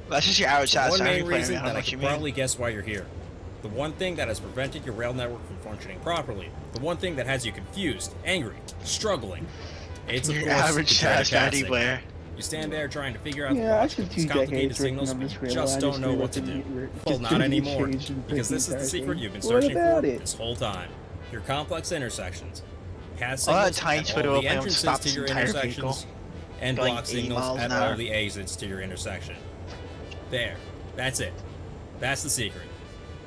S4: That's just your average
S7: One
S4: Satisfactory
S7: main
S4: player.
S7: reason
S4: I don't
S7: that
S4: know
S7: I
S4: what you
S7: can
S4: mean.
S7: probably guess why you're here. The one thing that has prevented your rail network from functioning properly. The one thing that has you confused, angry, struggling. It's of
S4: Your
S7: course
S4: average
S7: the dreaded
S4: Satisfactory
S7: passing.
S4: player.
S7: You stand there trying to figure out the
S1: Yeah, I
S7: blocks
S1: spent
S7: with
S1: 2
S7: these complicated
S1: decades working
S7: signals,
S1: on
S7: but
S1: this
S7: you
S1: rail.
S7: just
S1: I
S7: don't know
S1: really
S7: what to do.
S1: didn't
S7: Well,
S1: just
S7: not
S1: didn't
S7: anymore,
S1: change and
S7: because this is the
S1: break the
S7: secret
S1: entire
S7: you've been
S1: thing. What
S7: searching
S1: about
S7: for
S1: it?
S7: this whole time. Your complex intersections. Path
S4: All that
S7: signals
S4: tiny
S7: at
S4: Twitter
S7: all
S4: will
S7: the
S4: play on
S7: entrances
S4: stop
S7: to
S4: this
S7: your
S4: entire
S7: intersections,
S4: vehicle.
S7: and
S4: Going
S7: block
S4: 80
S7: signals
S4: miles
S7: at
S4: an
S7: all
S4: hour.
S7: the exits to your intersection. There. That's it. That's the secret.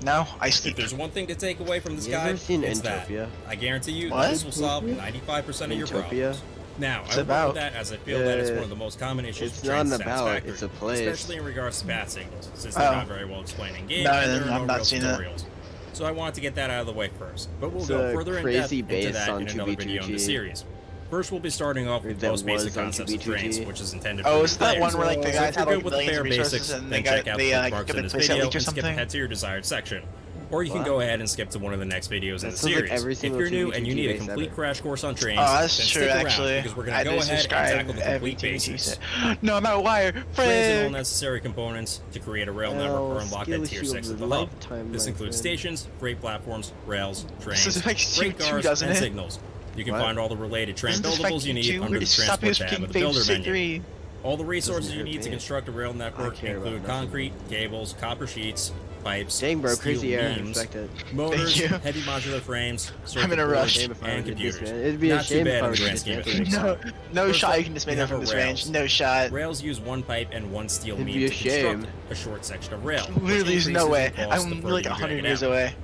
S4: No, I
S7: If
S4: sleep.
S7: there's one thing to take away from this
S3: You
S7: guide,
S3: ever seen
S7: it's that.
S3: Entopia?
S7: I guarantee you
S4: What?
S7: this will solve 95% of your
S3: Entopia?
S7: problems. Now,
S4: It's
S7: I
S4: about-
S7: wrote that as I feel that it's one of the most common issues
S3: It's
S7: with trains
S3: not
S7: and
S3: about,
S7: Satisfactory,
S3: it's a place.
S7: especially in regards to path signals, since they're
S4: Oh.
S7: not very well explained in game
S4: No,
S7: and
S4: then
S7: there are
S4: I'm
S7: no
S4: not
S7: real
S4: seeing that.
S7: tutorials. So I wanted to get that out of the way first, but we'll
S3: It's
S7: go
S3: a
S7: further in
S3: crazy
S7: depth into
S3: based
S7: that
S3: on
S7: in another video in the
S3: 2B2G.
S7: series. First, we'll be starting off with
S3: That
S7: most basic
S3: was on
S7: concepts of
S3: 2B2G.
S7: trains, which is intended for
S4: Oh,
S7: new
S4: is that
S7: players.
S4: one where like the
S7: So
S4: guys
S7: if you're
S4: had like
S7: good with the
S4: millions
S7: bare
S4: of resources
S7: basics,
S4: and
S7: then
S4: they
S7: check
S4: got
S7: out
S4: they
S7: the
S4: get
S7: marks in
S4: the
S7: this
S4: place at
S7: video
S4: leak or
S7: and skip
S4: something?
S7: ahead to your desired section. Or you can
S3: What?
S7: go ahead and skip to one of the next videos in
S3: That
S7: the
S3: sounds like
S7: series.
S3: every
S7: If
S3: single
S7: you're new and you need a
S3: 2B2G
S7: complete
S3: ever.
S7: crash course on trains,
S4: Oh, that's
S7: then
S4: true
S7: stick around,
S4: actually.
S7: because we're
S4: I
S7: gonna go
S4: did
S7: ahead and
S4: subscribe
S7: tackle the
S4: every
S7: complete
S4: TBT
S7: basics.
S4: set. No, I'm out wire.
S7: Trains and all
S4: Frick!
S7: necessary components to create a rail network
S3: Well,
S7: or unlock
S3: skill
S7: that tier 6
S3: shield
S7: of the
S3: is
S7: hub.
S3: lifetime,
S7: This
S3: my
S7: includes
S3: friend.
S7: stations, freight platforms, rails, trains,
S4: This affects
S7: freight
S4: you too,
S7: cars,
S4: doesn't
S7: and
S4: it?
S7: signals. You can
S3: What?
S7: find all the related train
S4: Isn't this
S7: buildables you
S4: Factory
S7: need
S4: 2?
S7: under the
S4: Stop
S7: transport
S4: speaking
S7: tab of the builder
S4: Phase
S7: menu.
S4: 3.
S7: All the resources
S3: Doesn't
S7: you
S3: hurt
S7: need to
S3: me.
S7: construct a rail network
S3: care about
S7: include
S3: nothing.
S7: concrete, cables, copper sheets, pipes,
S3: Dang, bro,
S7: steel
S3: crazy air.
S7: beams,
S3: Respect it.
S7: motors,
S4: you.
S7: heavy modular frames,
S4: I'm in a
S7: circuit
S4: rush.
S7: boards,
S3: Shame if I
S7: and
S3: were to
S7: computers.
S3: dismantle. It'd be a
S7: Not too
S3: shame
S7: bad
S3: if I
S7: in
S3: were
S7: the
S3: to
S7: grand scheme of
S3: dismantle
S7: things.
S4: No
S7: First
S4: shot
S7: up,
S4: you can dismantle
S7: we have
S4: from
S7: our
S4: this range.
S7: rails.
S4: No shot.
S7: Rails use one pipe and one steel
S3: It'd
S7: beam
S3: be a
S7: to construct
S3: shame.
S7: a short section of rail. which
S4: Literally, there's no
S7: increases
S4: way.
S7: in cost the
S4: I'm
S7: further
S4: like
S7: you drag
S4: 100
S7: it
S4: years
S7: out.
S4: away.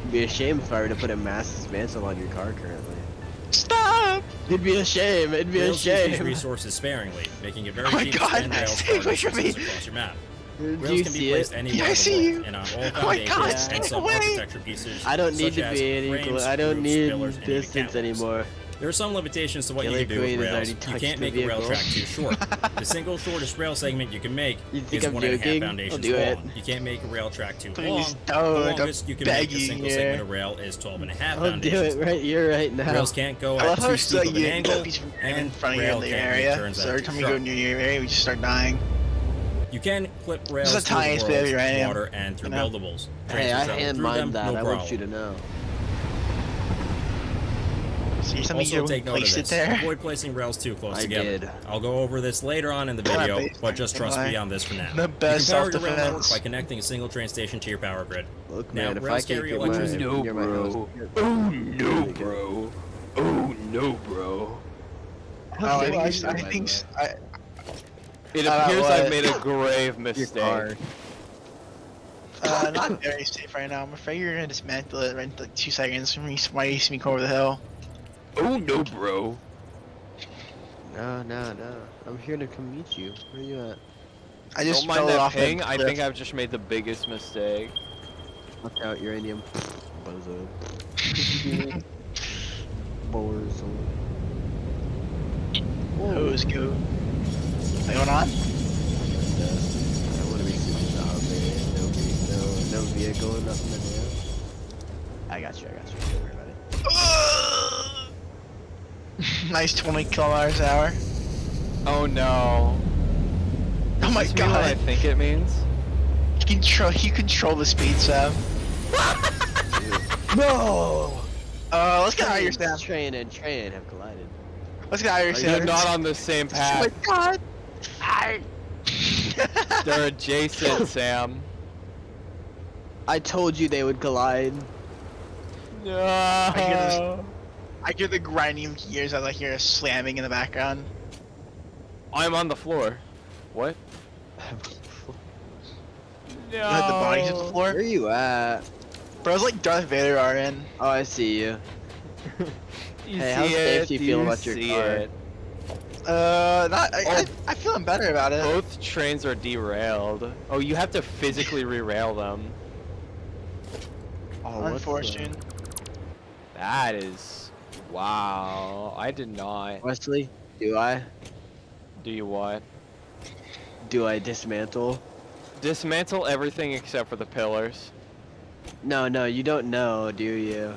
S3: It'd be a shame if I were to put a mass dismantle on your car currently.
S4: Stop!
S3: It'd be a shame. It'd be a
S7: Rails use these
S3: shame.
S7: resources sparingly, making it very
S4: Oh my
S7: cheap to
S4: God,
S7: spend rails
S4: stay
S7: for
S4: away from me.
S7: distances across your map.
S3: Do
S7: Rails
S3: you
S7: can be
S3: see
S7: placed
S3: it?
S7: anywhere
S4: Yeah, I
S7: in the
S4: see
S7: world
S4: you.
S7: and on all
S4: Oh my
S7: foundations
S4: God,
S7: and
S4: stay
S7: some
S4: away.
S7: architecture pieces.
S3: I don't need
S7: such
S3: to
S7: as
S3: be any.
S7: frames,
S3: I don't
S7: roofs,
S3: need
S7: pillars, and even
S3: distance
S7: catwalks.
S3: anymore.
S7: There are some limitations to what
S3: Killer
S7: you can do with
S3: Queen has
S7: rails.
S3: already
S7: You
S3: touched
S7: can't
S3: the
S7: make a rail
S3: vehicle.
S7: track too short. The single shortest rail segment you can make
S3: You think
S7: is
S3: I'm
S7: 1.5
S3: joking? I'll
S7: foundations
S3: do it.
S7: long. You can't make a rail track too
S4: Please
S7: long. The
S4: don't.
S7: longest you can
S4: I'm
S7: make a
S4: begging
S7: single
S4: you.
S7: segment of rail is 12.5
S3: I'll do
S7: foundations.
S3: it right here, right now.
S7: Rails can't go
S4: I love
S7: at
S4: how
S7: too
S4: it's
S7: steep
S4: like
S7: of an
S4: you
S7: angle,
S4: in
S7: and
S4: front of you
S7: rail
S4: in the
S7: can't make
S4: area.
S7: turns
S4: So
S7: that are
S4: every
S7: too
S4: time we go
S7: sharp.
S4: near your area, we just start dying.
S7: You can clip rails
S4: a
S7: through
S4: tiny
S7: the
S4: bit of
S7: world,
S4: uranium,
S7: water, and through
S4: you know?
S7: buildables.
S3: Hey, I
S7: Trains will travel
S3: hand
S7: through
S3: mine
S7: them,
S3: that.
S7: no
S3: I want you
S7: problem.
S3: to know.
S4: So you're telling me
S7: Also
S4: you
S7: take note of
S4: place it
S7: this.
S4: there?
S7: Avoid placing rails too close
S3: I
S7: together.
S3: did.
S7: I'll go over this later on in the
S4: Well,
S7: video,
S4: basically,
S7: but just trust me
S4: anyway.
S7: on this for now.
S4: The best
S7: you can power your rail network
S4: self-defense.
S7: by connecting a single train station to your power grid.
S3: Look,
S7: Now,
S3: man, if I
S7: rails
S3: can't
S7: carry
S3: get my
S7: electricity.
S3: near my house,
S5: Oh no, bro. Oh no, bro.
S4: Oh, I
S3: By
S4: think,
S3: the
S4: I think,
S3: way.
S5: It
S4: Uh,
S5: appears
S4: what?
S5: I've made a grave
S3: your
S5: mistake.
S3: car.
S4: not very safe right now. I'm afraid you're gonna dismantle it right in like 2 seconds from me. Why you see me go over the hill?
S5: Oh no, bro.
S3: No, no, no. I'm here to come meet you. Where you at?
S4: I just
S5: Don't mind
S4: fell
S5: that
S4: off
S5: ping.
S4: the
S5: I
S4: cliff.
S5: think I've just made the biggest mistake.
S3: Look out, uranium. Bozo. Bozo.
S4: Hose go. Going on?
S3: I want to be super loud, man. No vehicle, nothing in there. I got you. Don't worry about it.
S4: Nice 20 kilometers an hour.
S5: Oh no.
S4: Oh my
S5: Does this mean what I
S4: god.
S5: think it means?
S4: You control the speed, Sam.
S3: No!
S4: Let's get out of here, Sam.
S3: Train and train have collided.
S4: Let's get out of here,
S3: Are
S4: Sam.
S5: They're not on the same
S4: Oh my
S5: path.
S4: god.
S5: They're adjacent, Sam.
S3: I told you they would collide.
S5: No.
S4: I hear the grinding of gears as I hear a slamming in the background.
S5: I'm on the floor. What? No.
S4: You had the bodies hit the floor?
S3: Where you at?
S4: Bro, it's like Darth Vader are in.
S3: Oh, I see you.
S5: You
S3: Hey, how
S5: see
S3: safe
S5: it?
S3: do you feel
S5: You
S3: about your
S5: see
S3: car?
S5: it?
S4: I'm feeling better about it.
S5: Both trains are derailed. Oh, you have to physically rerail them.
S3: Oh, what's
S4: Unfortunate.
S5: That is... Wow. I did not.
S3: Wesley, do I?
S5: Do you what?
S3: Do I dismantle?
S5: Dismantle everything except for the pillars.
S3: No, you don't know, do you?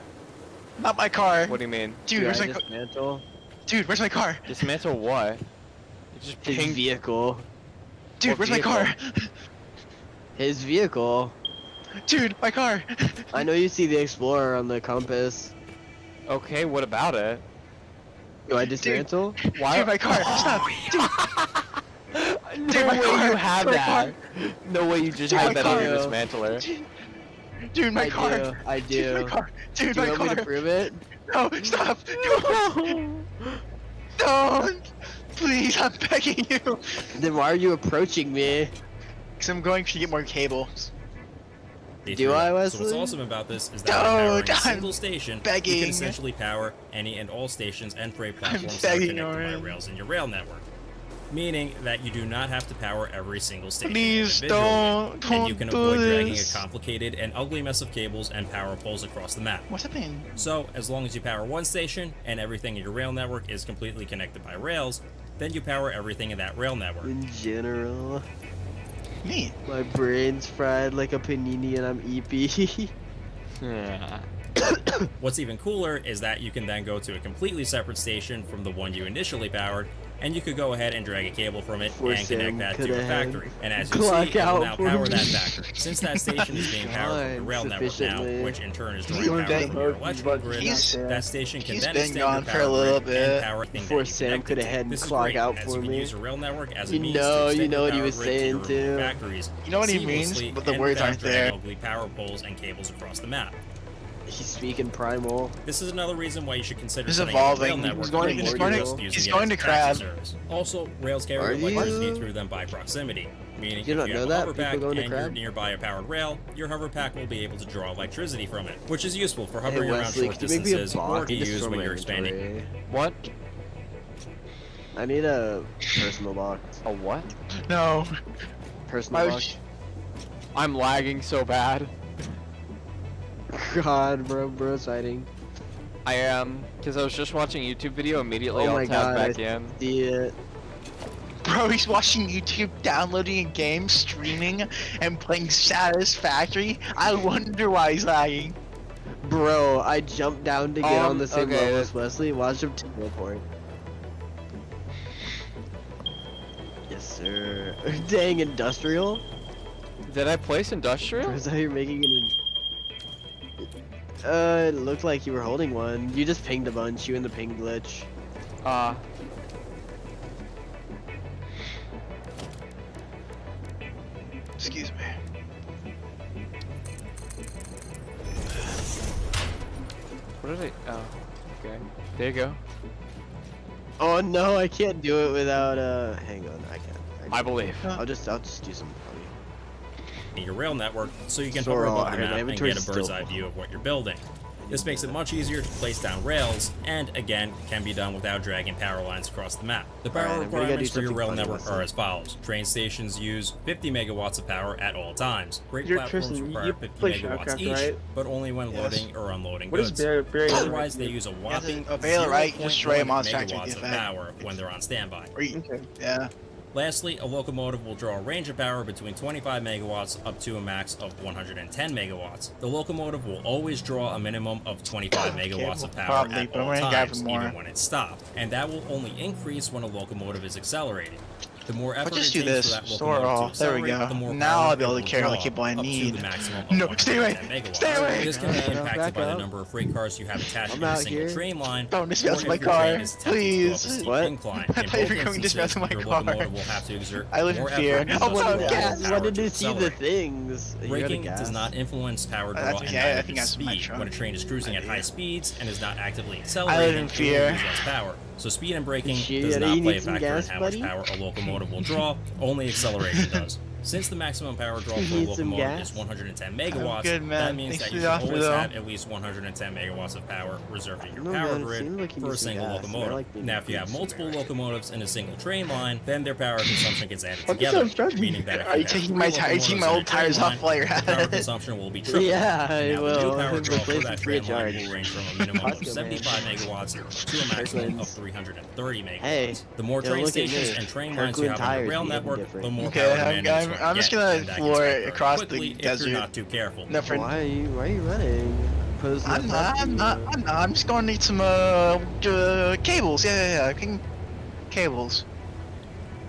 S4: Not my car.
S5: What do you mean?
S4: Dude,
S3: do
S4: where's
S3: I
S4: my car?
S3: dismantle?
S4: Dude, where's my car?
S5: Dismantle what? You just
S3: His
S5: ping...
S3: vehicle.
S4: Dude,
S5: What
S4: where's my car?
S3: His vehicle.
S4: Dude, my car.
S3: I know you see the Explorer on the compass.
S5: Okay, what about it?
S3: Do I dismantle?
S5: Why?
S4: Dude, my car. Stop.
S5: No
S4: Dude, my
S5: way
S4: car,
S5: you have
S4: my
S5: that. No way you just
S4: Dude,
S5: have
S4: my
S5: that on your
S3: car.
S5: dismantler.
S4: Dude, my
S3: I
S4: car.
S3: do. I
S4: Dude,
S3: do.
S4: my car. Dude,
S3: Do you
S4: my
S3: want me to
S4: car.
S3: prove it?
S4: No, stop. Don't. Please, I'm begging you.
S3: Then why are you approaching me?
S4: Because I'm going to get more cables.
S3: Do I,
S7: So what's
S3: Wesley?
S7: awesome about this is that by
S4: No,
S7: powering a
S4: I'm
S7: single station, you
S4: begging.
S7: can essentially power any and all stations and freight platforms that are
S4: begging,
S7: connected by
S4: Oren.
S7: rails in your rail network. Meaning that you do not have to power every single station
S4: Please
S7: individually,
S4: don't
S7: and you can
S4: do
S7: avoid dragging a
S4: this.
S7: complicated and ugly mess of cables and power poles across the map.
S4: What's happening?
S7: So, as long as you power one station and everything in your rail network is completely connected by rails, then you power everything in that rail network.
S3: In general,
S4: Me.
S3: my brain's fried like a panini and I'm eepy.
S5: Yeah.
S7: What's even cooler is that you can then go to a completely separate station from the one you initially powered, and you could go ahead and drag a cable from it
S3: Poor
S7: and connect
S3: Sam
S7: that to
S3: coulda
S7: your
S3: had
S7: factory. And as you
S3: clock
S7: see, it will
S3: out
S7: now
S3: for
S7: power
S3: me.
S7: that factory. Since that station is being powered from the
S3: Fine,
S7: rail network now,
S3: sufficiently.
S7: which in turn is
S4: He's
S7: drawing
S4: going
S7: power
S4: down
S7: from your
S1: the
S7: electrical
S1: road,
S7: grid,
S4: he's-
S7: that station can
S4: he's
S7: then
S4: been
S7: extend your
S4: gone for a
S7: power
S4: little
S7: grid and
S4: bit.
S7: power everything
S3: Before
S7: that you
S3: Sam
S7: connected
S3: coulda
S7: to.
S3: had
S7: This is
S3: clock
S7: great,
S3: out
S7: as
S3: for
S7: you can
S3: me.
S7: use a rail network as a
S3: You
S7: means
S3: know-
S7: to
S3: you
S7: extend
S3: know
S7: your
S3: what he
S7: power
S3: was
S7: grid to
S3: saying,
S7: your
S3: too.
S7: remote factories
S4: You know what he means,
S7: seamlessly
S4: but the
S7: and
S4: words
S7: without
S4: aren't
S7: dragging
S4: there.
S7: ugly power poles and cables across the map.
S3: He's speaking primal.
S7: This is another reason why you should consider
S4: He's
S7: setting up a rail
S4: evolving.
S7: network
S3: He's going
S7: and
S3: to-
S7: not
S3: he's going to-
S7: just using
S4: he's
S7: it
S4: going
S7: as
S4: to
S7: a taxi
S4: crab.
S7: service. Also, rails
S3: Are
S7: carry electricity
S3: you?
S7: through them by proximity, meaning if
S3: You
S7: you
S3: don't
S7: have
S3: know
S7: a
S3: that?
S7: hover
S3: People
S7: pack
S3: going to
S7: and you're
S3: crab?
S7: nearby a powered rail, your hover pack will be able to draw electricity from it, which is useful for
S3: Hey
S7: hovering around
S3: Wesley,
S7: short
S3: could you make me a
S7: distances or
S3: box?
S7: to
S3: I need to
S7: use
S3: store
S7: when
S3: my
S7: you're expanding.
S3: inventory.
S2: What?
S3: I need a personal box.
S2: A what?
S4: No.
S3: Personal
S4: I
S3: box.
S2: I'm lagging so bad.
S3: God, bro's hiding.
S2: I am, because I was just watching a YouTube video, immediately
S3: Oh
S2: I'll
S3: my
S2: tab
S3: God,
S2: back
S3: I
S2: in.
S3: see it.
S4: Bro, he's watching YouTube, downloading a game, streaming, and playing Satisfactory. I wonder why he's lagging.
S3: Bro, I jumped down to get on the same
S2: okay,
S3: level as Wesley. Watch him teleport. Yes, sir. Dang, industrial?
S2: Did I place industrial?
S3: Or is that how you're making it? It looked like you were holding one. You just pinged a bunch. You and the ping glitch.
S4: Excuse me.
S2: What did I? Oh, okay. There you go.
S3: Oh no, I can't do it without hang on, I can't.
S2: I believe.
S3: I'll just do some.
S7: Your rail network so you can
S3: Sorry,
S7: hover above the
S3: my
S7: map and
S3: inventory's
S7: get a bird's
S3: still
S7: eye
S3: full.
S7: view of what you're building. This makes it much easier to place down rails, and again, can be done without dragging power lines across the map. The power
S3: Alright, I'm gonna go do
S7: requirements for your
S3: something
S7: rail
S3: funny
S7: network
S3: with
S7: are
S3: it.
S7: as follows. Train stations use 50 megawatts of power at all times. Great
S1: You're
S7: platforms
S1: Tristan,
S7: require
S1: you
S7: 50
S1: play
S7: megawatts
S1: Starcraft,
S7: each,
S1: right?
S7: but only when
S4: Yes.
S7: loading or unloading
S1: What is
S7: goods.
S1: Barry?
S7: Otherwise, they use a whopping
S4: obey the right, destroy
S7: 0.1
S4: Monster Factory
S7: megawatts of
S4: effect.
S7: power when they're on standby.
S4: Or you-
S1: Okay.
S4: Yeah.
S7: Lastly, a locomotive will draw a range of power between 25 megawatts up to a max of 110 megawatts. The locomotive will always draw a minimum of 25 megawatts of power
S4: probably,
S7: at
S4: but
S7: all
S4: we're gonna grab
S7: times,
S4: more.
S7: even when it's stopped, and that will only increase when a locomotive is accelerating. The more effort
S4: just
S7: it
S4: do
S7: takes
S4: this.
S7: for that
S4: Store
S7: locomotive
S4: all.
S7: to
S4: There we
S7: accelerate,
S4: go.
S7: the more
S4: Now
S7: power
S4: I'll be able
S7: it
S4: to
S7: will
S4: carry all the
S7: draw,
S4: cable I
S7: up to
S4: need.
S7: the maximum of
S4: No, stay away.
S7: 110 megawatts.
S4: Stay away.
S7: This can be
S3: Back
S7: impacted
S3: up.
S7: by the number of freight cars you have attached
S3: I'm
S7: to a
S3: out
S7: single
S3: here.
S7: train line.
S4: Don't dismantle
S7: or if
S4: my
S7: your train
S4: car,
S7: is attempting to go up a
S4: please.
S7: steep
S3: What?
S7: incline.
S4: I thought
S7: In
S4: you were
S7: both
S4: going to
S7: instances,
S4: dismantle my
S7: your
S4: car.
S7: locomotive will have to exert
S4: I live in
S7: more
S4: fear.
S7: effort and
S4: Oh,
S7: thus
S4: fuck,
S7: more
S4: gas.
S7: power
S3: Wanted
S7: to
S3: to see the
S7: accelerate.
S3: things. You got a
S7: Braking
S3: gas?
S7: does not influence power draw
S4: That's
S7: and
S4: okay, I
S7: neither
S4: think
S7: does
S4: that's my
S7: speed.
S4: truck.
S7: When a train is cruising at high
S4: Idea.
S7: speeds and is not actively
S4: I
S7: accelerating,
S4: live in
S7: it will
S4: fear.
S7: use less power. So speed and braking
S3: Shit,
S7: does
S3: you
S7: not play a
S3: need some
S7: factor in
S3: gas,
S7: how
S3: buddy?
S7: much power a locomotive will draw, only acceleration does. Since the maximum power draw
S3: You
S7: for a
S3: need some
S7: locomotive
S3: gas?
S7: is 110 megawatts,
S4: good, man.
S7: that means
S4: Thanks
S7: that
S4: for
S7: you
S4: the
S7: should
S4: offer,
S7: always
S4: though.
S7: have at least 110 megawatts of power reserved in your
S3: No,
S7: power
S3: man, it
S7: grid
S3: seems like you
S7: for a
S3: need some
S7: single
S3: gas, and I
S7: locomotive.
S3: like being
S7: Now, if you
S3: able to
S7: have
S3: use
S7: multiple
S3: some
S7: locomotives in a single train line, then their power consumption gets added
S1: What the
S7: together,
S1: fuck?
S7: meaning that if
S4: Are you
S7: have
S4: taking
S7: three
S4: my tire-
S7: locomotives
S4: taking my
S7: in a
S4: old tires
S7: train
S4: off
S7: line,
S4: while you're
S7: the
S4: at
S7: power
S4: it?
S7: consumption will be triple.
S3: Yeah, I
S7: Now, the
S3: will.
S7: new power draw for
S3: Replace
S7: that
S3: the free
S7: train line
S3: charge.
S7: will range from a minimum of
S3: Costco,
S7: 75
S3: man.
S7: megawatts to a maximum of
S3: Kirkland's.
S7: 330 megawatts.
S3: Hey,
S7: The more
S3: yeah,
S7: train
S3: look at
S7: stations
S3: me.
S7: and train lines you
S3: Kirkland
S7: have on the
S3: tires
S7: rail
S3: behave
S7: network,
S3: different.
S7: the more
S4: Okay,
S7: power
S4: I'm-
S7: demand it's going to
S4: I'm just
S7: get,
S4: gonna
S7: and that can
S4: floor
S7: spike
S4: it
S7: very
S4: across the
S7: quickly if
S4: desert.
S7: you're not too careful.
S4: No, for
S3: Why are you running? Pose
S4: I'm
S3: left
S4: not.
S3: up to you.
S4: I'm just gonna need some cables. Yeah. Cables.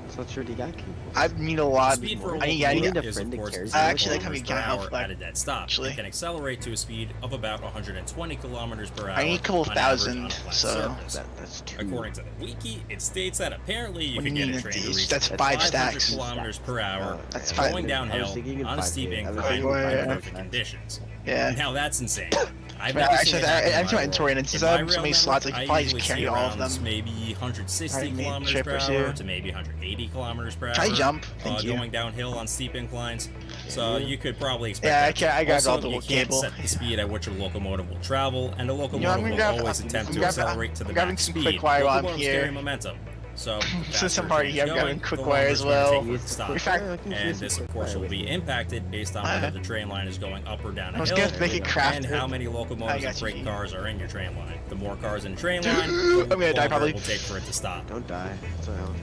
S3: So it's already got cables.
S4: I need a lot.
S7: Speed for a
S4: I need.
S3: I need
S7: locomotive
S3: a
S7: is,
S3: friend
S7: of
S3: that
S7: course,
S3: carries
S7: 0
S4: Actually, that can be
S7: kilometers per
S4: kinda
S7: hour
S4: helpful,
S7: at a dead stop.
S4: actually.
S7: It can accelerate to a speed of about 120 kilometers per hour.
S4: I need a couple
S7: on average
S4: thousand,
S7: on a flat
S4: so-
S7: surface.
S3: That's two.
S7: According to the wiki, it states that apparently you
S4: What
S7: can
S4: do you
S7: get a
S4: mean
S7: train to
S4: these?
S7: reach
S4: That's
S7: 500
S4: 5 stacks.
S7: kilometers per hour,
S4: That's
S3: Okay,
S4: fine.
S7: going
S3: I was
S7: downhill
S3: thinking in
S7: on a
S3: 5K.
S7: steep
S3: I was
S7: incline
S3: thinking
S4: in
S7: under
S4: 5K.
S7: perfect conditions.
S4: Yeah.
S7: Now that's insane. I've
S4: But
S7: never
S4: actually,
S7: seen it happen in
S4: I have
S7: my
S4: my
S7: world.
S4: inventory, and since
S7: In
S4: I
S7: my
S4: have so
S7: rail
S4: many slots, I
S7: network,
S4: can probably
S7: usually
S4: just carry
S7: see
S4: all of
S7: around
S4: them.
S7: maybe 160
S4: Alright, mate,
S7: kilometers
S4: trip
S7: per
S4: or
S7: hour
S4: two.
S7: to maybe 180 kilometers per hour.
S4: Try jump. Thank you.
S7: Going downhill on steep inclines. So you could probably expect
S4: Yeah,
S7: that.
S4: I grabbed
S7: Also,
S4: all the
S7: you can't
S4: cable.
S7: set the speed at which a locomotive will travel, and a
S4: I'm
S7: locomotive
S4: gonna
S7: will
S4: grab-
S7: always
S4: I'm
S7: attempt to
S4: grabbing-
S7: accelerate to the
S4: I'm grabbing
S7: max
S4: some
S7: speed.
S4: quick wire while I'm
S7: Locomotives
S4: here.
S7: carry momentum. So, the
S4: Since
S7: faster
S4: I'm
S7: a
S4: already
S7: train
S4: here,
S7: is
S4: I'm grabbing
S7: going,
S4: quick
S7: the
S4: wire
S7: longer
S4: as
S7: it's gonna
S4: well.
S7: take for it to stop.
S4: In fact,
S3: I can
S7: And
S3: use
S7: this,
S3: some
S7: of
S3: quick
S7: course,
S3: wire
S7: will
S3: with
S7: be
S3: you.
S7: impacted based on whether the train line is going up or down a
S4: I was
S7: hill,
S4: gonna have to make it crafted.
S7: and how many locomotives
S4: I
S7: and
S4: got you.
S7: freight cars are in your train line. The more cars in a train line,
S4: I'm
S7: the
S4: gonna die
S7: longer
S4: probably.
S7: it will take for it to stop.
S3: Don't die. That's what I'll do.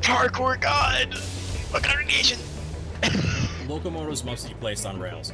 S4: Parkour God! A congregation!
S7: Locomotives must be placed on rails.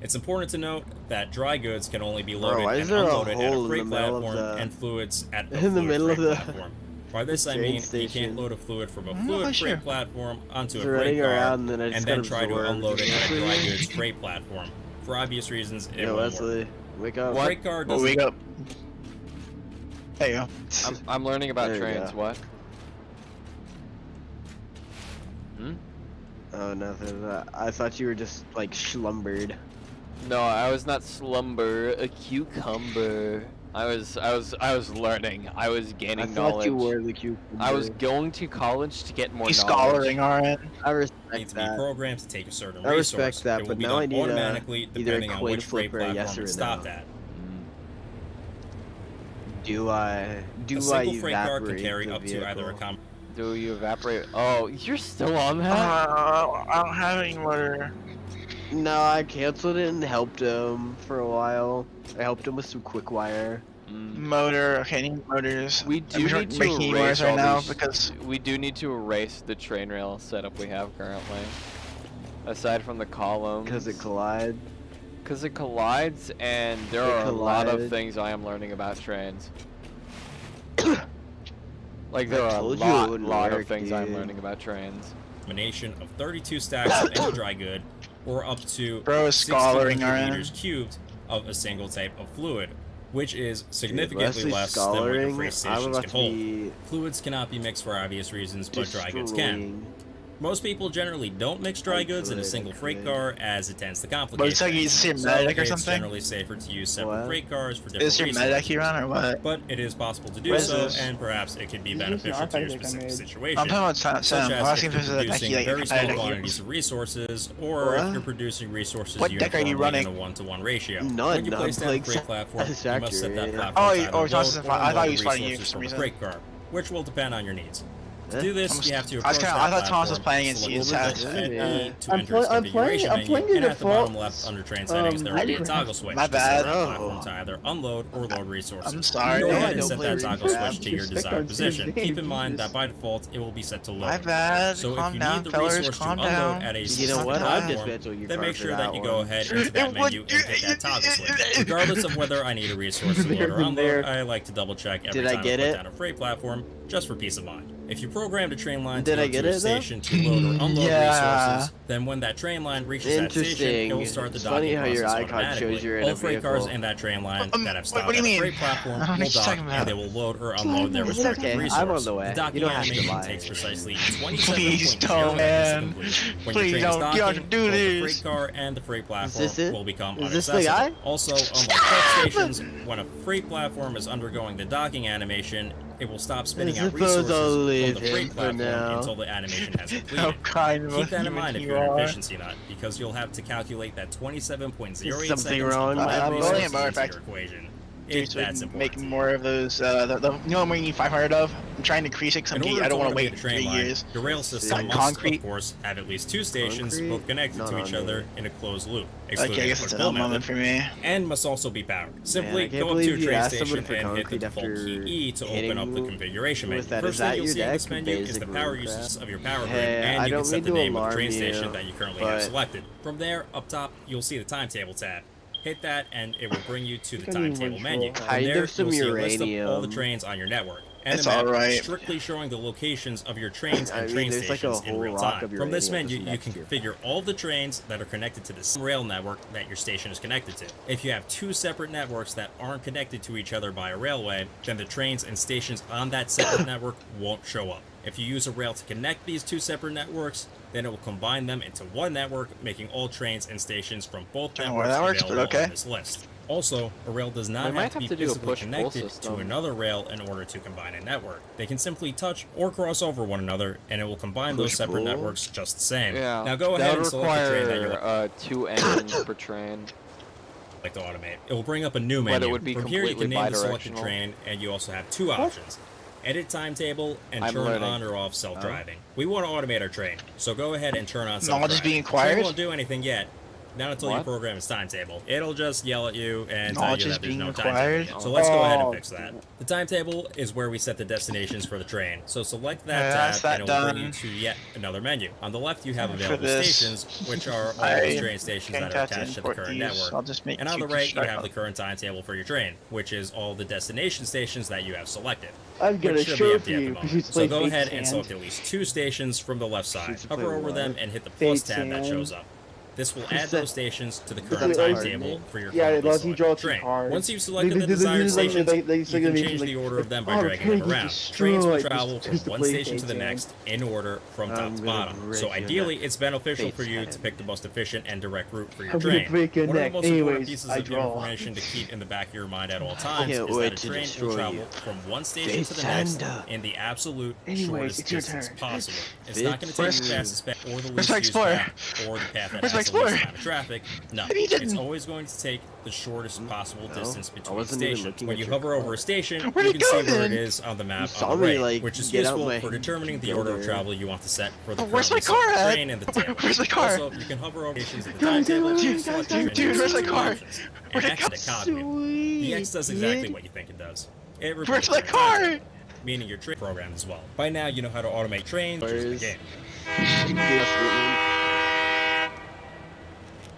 S7: It's important to note that dry goods can only be
S3: Bro,
S7: loaded
S3: why is
S7: and
S3: there a
S7: unloaded at a
S3: hole in
S7: freight
S3: the middle of
S7: platform
S3: the-
S7: and fluids at a
S3: in the
S7: fluid
S3: middle of
S7: freight
S3: the-
S7: platform. By this I
S3: Train
S7: mean you
S3: station.
S7: can't load a fluid from a
S4: I'm not
S7: fluid
S4: sure.
S7: freight platform onto a
S3: Just
S7: freight
S3: running
S7: car
S3: around, and then I just
S7: and
S3: got
S7: then try to
S3: absorbed.
S7: unload it at a dry
S3: Wesley?
S7: goods freight platform. For obvious reasons, it
S3: Yo,
S7: won't work.
S3: Wesley, wake up.
S2: What?
S7: Freight car
S4: Oh,
S7: doesn't
S4: wake up. There you go.
S2: I'm learning about
S3: There you
S2: trains.
S3: go.
S2: What? Hmm?
S3: Oh, nothing. I thought you were just like slumbered.
S2: No, I was not slumber. A cucumber. I was learning. I was
S3: I
S2: gaining
S3: thought
S2: knowledge.
S3: you were the cucumber.
S2: I was going to college to get more
S4: He's
S2: knowledge.
S4: scholaring, alright.
S3: I
S7: need
S3: respect
S7: to be
S3: that.
S7: programmed to take a certain
S3: I
S7: resource.
S3: respect that,
S7: it will
S3: but
S7: be
S3: now I
S7: done
S3: need
S7: automatically
S3: either a
S7: depending on
S3: coin
S7: which freight
S3: flip or a
S7: platform
S3: yes or
S7: it's
S3: a
S7: stopped
S3: no.
S7: at.
S3: Do I? Do
S7: A
S3: I
S7: single freight car can
S3: evaporate
S7: carry
S3: the
S7: up to either a
S3: vehicle?
S2: Do you evaporate? Oh, you're still on that?
S4: I don't have any motor.
S3: No, I canceled it and helped him for a while. I helped him with some quick wire.
S4: Motor. Okay, I need motors.
S2: We do
S4: I'm
S2: need to
S4: making
S2: erase
S4: motors right
S2: all
S4: now
S2: these.
S4: because
S2: We do need to erase the train rail setup we have currently. Aside from the columns.
S3: Because it collide.
S2: Because it collides, and there
S3: It
S2: are a lot of
S3: collided.
S2: things I am learning about trains. Like there
S3: I
S2: are a
S3: told you it
S2: lot,
S3: wouldn't
S2: of
S3: work,
S2: things I'm
S3: dude.
S2: learning about trains.
S7: Combination of 32 stacks of any dry good, or up to
S4: Bro is
S7: 1,600
S4: scholaring,
S7: liters cubed of a single type of fluid, which is
S3: Dude,
S7: significantly
S3: Wesley
S7: less than what your
S3: scholaring,
S7: freight
S3: I'm
S7: stations
S3: about
S7: can
S3: to
S7: hold.
S3: be
S7: Fluids cannot be mixed for obvious reasons, but dry goods can.
S3: destroying.
S7: Most people generally don't mix dry
S3: I
S7: goods in a
S3: could,
S7: single
S3: I
S7: freight
S3: could.
S7: car, as it tends to complicate
S4: But it's like you
S7: things.
S4: see a
S7: So
S4: medic or
S7: it's
S4: something?
S7: generally safer to use separate
S3: What?
S7: freight cars for different
S4: is your
S7: reasons.
S4: medic you run or what?
S7: But it is possible to do
S4: What is
S7: so,
S4: this?
S7: and perhaps it could be
S1: This is just an
S7: beneficial to your
S1: artifact I
S7: specific
S1: made.
S7: situation.
S4: I'm talking about Sam.
S7: Such
S4: I'm
S7: as
S4: asking
S7: if
S4: if
S7: you're
S4: there's a deck
S7: producing
S4: like
S7: very small
S4: deck
S7: quantities of resources, or
S3: What?
S7: if you're producing resources
S4: What deck are you
S7: uniformly in
S4: running?
S7: a one-to-one ratio.
S3: None,
S7: When you
S3: I'm
S7: place down a
S3: playing
S7: freight platform, you must set that
S3: Satisfactory.
S7: platform
S4: Oh,
S7: to either
S4: or
S7: load
S4: Satisfactory.
S7: or
S4: I thought he
S7: unload
S4: was fighting you
S7: resources
S4: for some
S7: from a
S4: reason.
S7: freight car, which will depend on your needs. To
S3: Eh?
S7: do this, you have to
S4: I
S7: approach that
S4: thought Thomas was
S7: platform,
S4: playing against you,
S7: select
S4: Satisfactory.
S7: Alt and
S3: Yeah.
S7: E to
S1: I'm
S7: enter its
S1: playing-
S7: configuration
S1: I'm
S7: menu,
S1: playing the
S7: and at the bottom
S1: default,
S7: left under train settings, there will be a
S1: Minecraft.
S7: toggle switch
S4: My
S7: to set
S4: bad.
S7: the
S3: Oh.
S7: platform to either unload or load resources.
S4: I'm sorry.
S7: Go
S3: No,
S7: ahead
S3: I
S7: and
S3: don't
S7: set
S3: play
S7: that toggle
S3: Minecraft.
S7: switch to your
S1: Respect
S7: desired
S1: on
S7: position.
S1: Tuesday,
S7: Keep in mind
S1: Jesus.
S7: that by default, it will be set to load.
S4: My bad.
S7: So
S4: Calm
S7: if you
S4: down,
S7: need the
S4: fellas.
S7: resource to
S4: Calm
S7: unload
S4: down.
S7: at a
S3: You know
S7: specific
S3: what? I'm
S7: platform,
S3: dismantle your
S7: then
S3: car
S7: make
S3: for
S7: sure that
S3: that
S7: you
S3: one.
S7: go ahead into that menu and hit that toggle switch. Regardless of whether I need a resource to load
S1: There
S7: or
S1: from
S7: unload,
S1: there.
S7: I like to double check every
S3: Did I
S7: time
S3: get
S7: I put
S3: it?
S7: down a freight platform, just for peace of mind. If you programmed a train line to
S3: Did
S7: go
S3: I
S7: to
S3: get
S7: a
S3: it, though?
S7: station to load or unload
S4: Yeah.
S7: resources, then when that train line reaches that station, it
S3: Interesting.
S7: will start the
S3: It's funny
S7: docking
S3: how your
S7: process
S3: icon shows
S7: automatically.
S3: you're in
S7: All
S3: a
S7: freight cars
S3: vehicle.
S7: in that train line that have stopped
S4: what do you
S7: at a
S4: mean?
S7: freight platform
S4: I don't know
S7: will
S4: what you're
S7: dock
S4: talking
S7: and
S4: about.
S7: they will load or unload their
S1: It's
S7: respective
S3: okay,
S7: resource.
S3: I'm on the way.
S7: The docking
S3: You don't have to
S7: animation
S3: lie.
S7: takes precisely
S4: Please
S7: 27.0
S4: don't, man.
S7: seconds to complete. When
S4: Please
S7: your train is
S4: don't. You have to
S7: docking,
S4: do
S7: both the
S4: this.
S7: freight car and the freight platform
S3: this it?
S7: will become
S3: Is this the
S7: unaccessible.
S3: guy?
S7: Also, unlike truck stations, when a freight platform is undergoing the docking animation, it will stop spinning
S3: I
S7: out
S3: suppose
S7: resources
S3: I'll
S7: from
S3: leave
S7: the
S3: him
S7: freight
S3: for
S7: platform
S3: now.
S7: until the animation has
S4: How
S7: completed.
S4: kind of a
S7: Keep that in
S4: human
S7: mind if
S4: you
S7: you're an
S4: are.
S7: efficiency nut, because you'll have to calculate that 27.08
S3: Is
S7: seconds
S3: something wrong,
S7: of
S3: my
S7: live
S3: boy?
S7: resources
S4: Only a matter of
S7: into
S4: fact,
S7: your equation.
S4: Dude,
S7: If
S4: so
S7: that's
S4: we
S7: important
S4: make
S7: to you.
S4: more of those. You know what we need 500 of? I'm trying to increase it because
S7: In order
S4: I don't want to
S7: automate
S4: wait
S7: a train
S4: 3
S7: line,
S4: years.
S7: your rail system
S3: Like
S7: must,
S4: concrete?
S7: of course, have at least two stations,
S3: Concrete?
S7: both connected
S3: Not
S7: to
S3: on
S7: each
S3: there.
S7: other in a closed loop,
S4: Okay, I
S7: excluding
S4: guess
S7: the
S4: it's a
S7: push-pull
S4: dumb moment
S7: method,
S4: for me.
S7: and must also be powered. Simply
S3: I can't
S7: go up to
S3: believe
S7: your
S3: you
S7: train
S3: asked someone
S7: station
S3: for
S7: and hit the
S3: concrete
S7: default
S3: after
S7: key E to open up the
S3: hitting
S7: configuration menu.
S3: with that.
S7: First
S3: Is
S7: thing
S3: that
S7: you'll
S3: your
S7: see in this
S3: deck?
S7: menu is the
S3: Basic
S7: power
S3: Minecraft?
S7: uses of your power grid,
S3: Hey,
S7: and
S3: I
S7: you can
S3: don't
S7: set
S3: mean
S7: the
S3: to
S7: name of the
S3: alarm
S7: train
S3: you,
S7: station that you currently have
S3: but-
S7: selected. From there, up top, you'll see the timetable tab. Hit that, and it will bring you to the
S1: It's only
S7: timetable
S1: one
S7: menu.
S1: floor.
S7: From
S3: Kind
S7: there,
S3: of some
S7: you'll see a list of all the
S3: uranium.
S7: trains on your network, and
S4: It's
S7: a map
S4: alright.
S7: strictly showing the locations of your trains
S3: I
S7: and
S3: mean,
S7: train
S3: there's like a
S7: stations in
S3: whole
S7: real
S3: rock
S7: time.
S3: of
S7: From this
S3: uranium
S7: menu,
S3: just
S7: you
S3: next
S7: can
S3: to your
S7: configure all the trains that are connected to the same rail network that your station is connected to. If you have two separate networks that aren't connected to each other by a railway, then the trains and stations on that separate network won't show up. If you use a rail to connect these two separate networks, then it will combine them into one network, making all trains and stations from both
S4: Don't know where
S7: networks
S4: that works, but
S7: available
S4: okay.
S7: on this list. Also, a rail does
S2: We
S7: not
S2: might
S7: have to
S2: have
S7: be
S2: to do a
S7: physically
S2: push-pull
S7: connected to
S2: system.
S7: another rail in order to combine a network. They can simply touch or cross over one another, and it will combine those separate
S3: Push-pull?
S7: networks just the same.
S2: Yeah.
S7: Now go
S2: that
S7: ahead
S2: would
S7: and select the train that you're
S2: require 2 engines per train.
S7: like to automate. It will bring up a new
S2: But
S7: menu.
S2: it would be
S7: From here, you can
S2: completely
S7: name the selected
S2: bidirectional.
S7: train, and you also have two options. Edit timetable and
S2: I'm
S7: turn
S2: learning.
S7: on or off self-driving. We want to automate our train, so go ahead and turn on
S4: Knowledge
S7: self-driving.
S4: is being
S7: The train
S4: acquired?
S7: won't do anything yet, not until you
S2: What?
S7: program its timetable. It'll just yell at you and tell
S4: Knowledge
S7: you
S4: is
S7: that there's
S4: being
S7: no
S4: required.
S7: timetable. So let's go ahead and
S1: Oh,
S7: fix that.
S1: damn it.
S7: The timetable is where we set the destinations for the train. So select that
S4: Yeah,
S7: tab
S4: that's that
S7: and it will bring you
S4: done.
S7: to yet another menu. On the left you have
S4: For
S7: available
S4: this,
S7: stations, which are all
S4: I
S7: those train stations
S4: can't
S7: that are
S4: have to
S7: attached to the
S4: import
S7: current
S4: these.
S7: network.
S4: I'll just make
S7: And on the
S4: two
S7: right, you
S4: start
S7: have
S4: up.
S7: the current timetable for your train, which is all the destination stations that you have selected.
S1: I've got a
S7: Which should be
S1: show
S7: empty
S1: for
S7: at the
S1: you.
S7: moment.
S1: Because you
S7: So
S1: play
S7: go
S1: Fate
S7: ahead and
S1: Sand.
S7: select at least 2 stations from the left side.
S3: Should you
S7: Hover
S3: play
S7: over
S3: what?
S7: them and hit the plus
S1: Fate
S7: tab that
S1: Sand.
S7: shows up. This will add
S3: that?
S7: those stations to the
S3: Is
S7: current
S1: that
S7: timetable for your
S1: Yeah, it
S7: currently
S1: lets you draw
S7: selected
S1: 2
S7: train.
S1: cards.
S7: Once you've selected the
S1: They-
S7: desired
S1: they-
S7: stations,
S1: they
S7: you can
S1: make
S7: change
S1: like,
S7: the order of them by
S1: oh,
S7: dragging
S1: train
S7: them
S1: gets
S7: around.
S1: destroyed
S7: Trains will
S1: just
S7: travel
S1: to
S7: from one
S1: play
S7: station
S1: Fate
S7: to the
S1: Sand.
S7: next in order from top
S3: I'm
S7: to
S3: gonna
S7: bottom.
S3: break
S7: So
S3: your
S7: ideally,
S3: neck.
S7: it's beneficial
S3: Fate
S7: for you to
S3: Sand.
S7: pick the most efficient and direct route for your
S1: I'm gonna
S7: train.
S1: break your
S7: One of
S1: neck.
S7: the most important
S1: Anyways,
S7: pieces
S1: I
S7: of
S1: draw.
S7: information to keep in the back of your mind at all times
S3: can't
S7: is
S3: wait
S7: that a
S3: to
S7: train will
S3: destroy
S7: travel
S3: you.
S7: from one station
S3: Fate
S7: to the next
S3: Sand.
S7: in the absolute
S1: Anyways,
S7: shortest
S1: it's your
S7: distance
S1: turn.
S7: possible. It's
S3: Fate
S7: not going to take the
S3: Sand.
S7: fastest path or the
S4: Where's
S7: least
S4: my
S7: used
S4: Explorer?
S7: path or the path that
S4: Where's my
S7: has the least
S4: Explorer?
S7: amount of traffic. No,
S4: He
S7: it's
S4: didn't.
S7: always going to take the shortest possible
S3: No,
S7: distance
S3: I
S7: between
S3: wasn't even
S7: stations.
S3: looking
S7: When
S3: at
S7: you
S3: your
S7: hover over
S3: car.
S7: a station,
S4: Where'd
S7: you
S4: he
S7: can see
S4: go
S7: where it
S4: then?
S7: is on the map
S3: saw
S7: on the
S3: me,
S7: right,
S3: like,
S7: which is
S3: get out
S7: useful
S3: my
S7: for determining the
S3: go
S7: order of
S3: there.
S7: travel you want to set for the
S4: Where's my
S7: currently
S4: car
S7: set
S4: at?
S7: train and the table.
S4: Where's my car?
S7: Also, you can hover over stations at the
S1: Guys,
S7: timetable
S1: guys,
S7: to
S1: guys,
S7: select
S1: guys,
S7: your
S4: dude, where's my
S7: two
S4: car?
S7: options. And
S4: Where'd it
S7: X is a cog menu. The X
S1: Sweet.
S7: does exactly what you think it does. It
S4: Where's
S7: repeats
S4: my
S7: your timetable,
S4: car?
S7: meaning your train program as well. By now, you know how to automate trains using the
S3: Where's-
S7: game.
S3: Yes,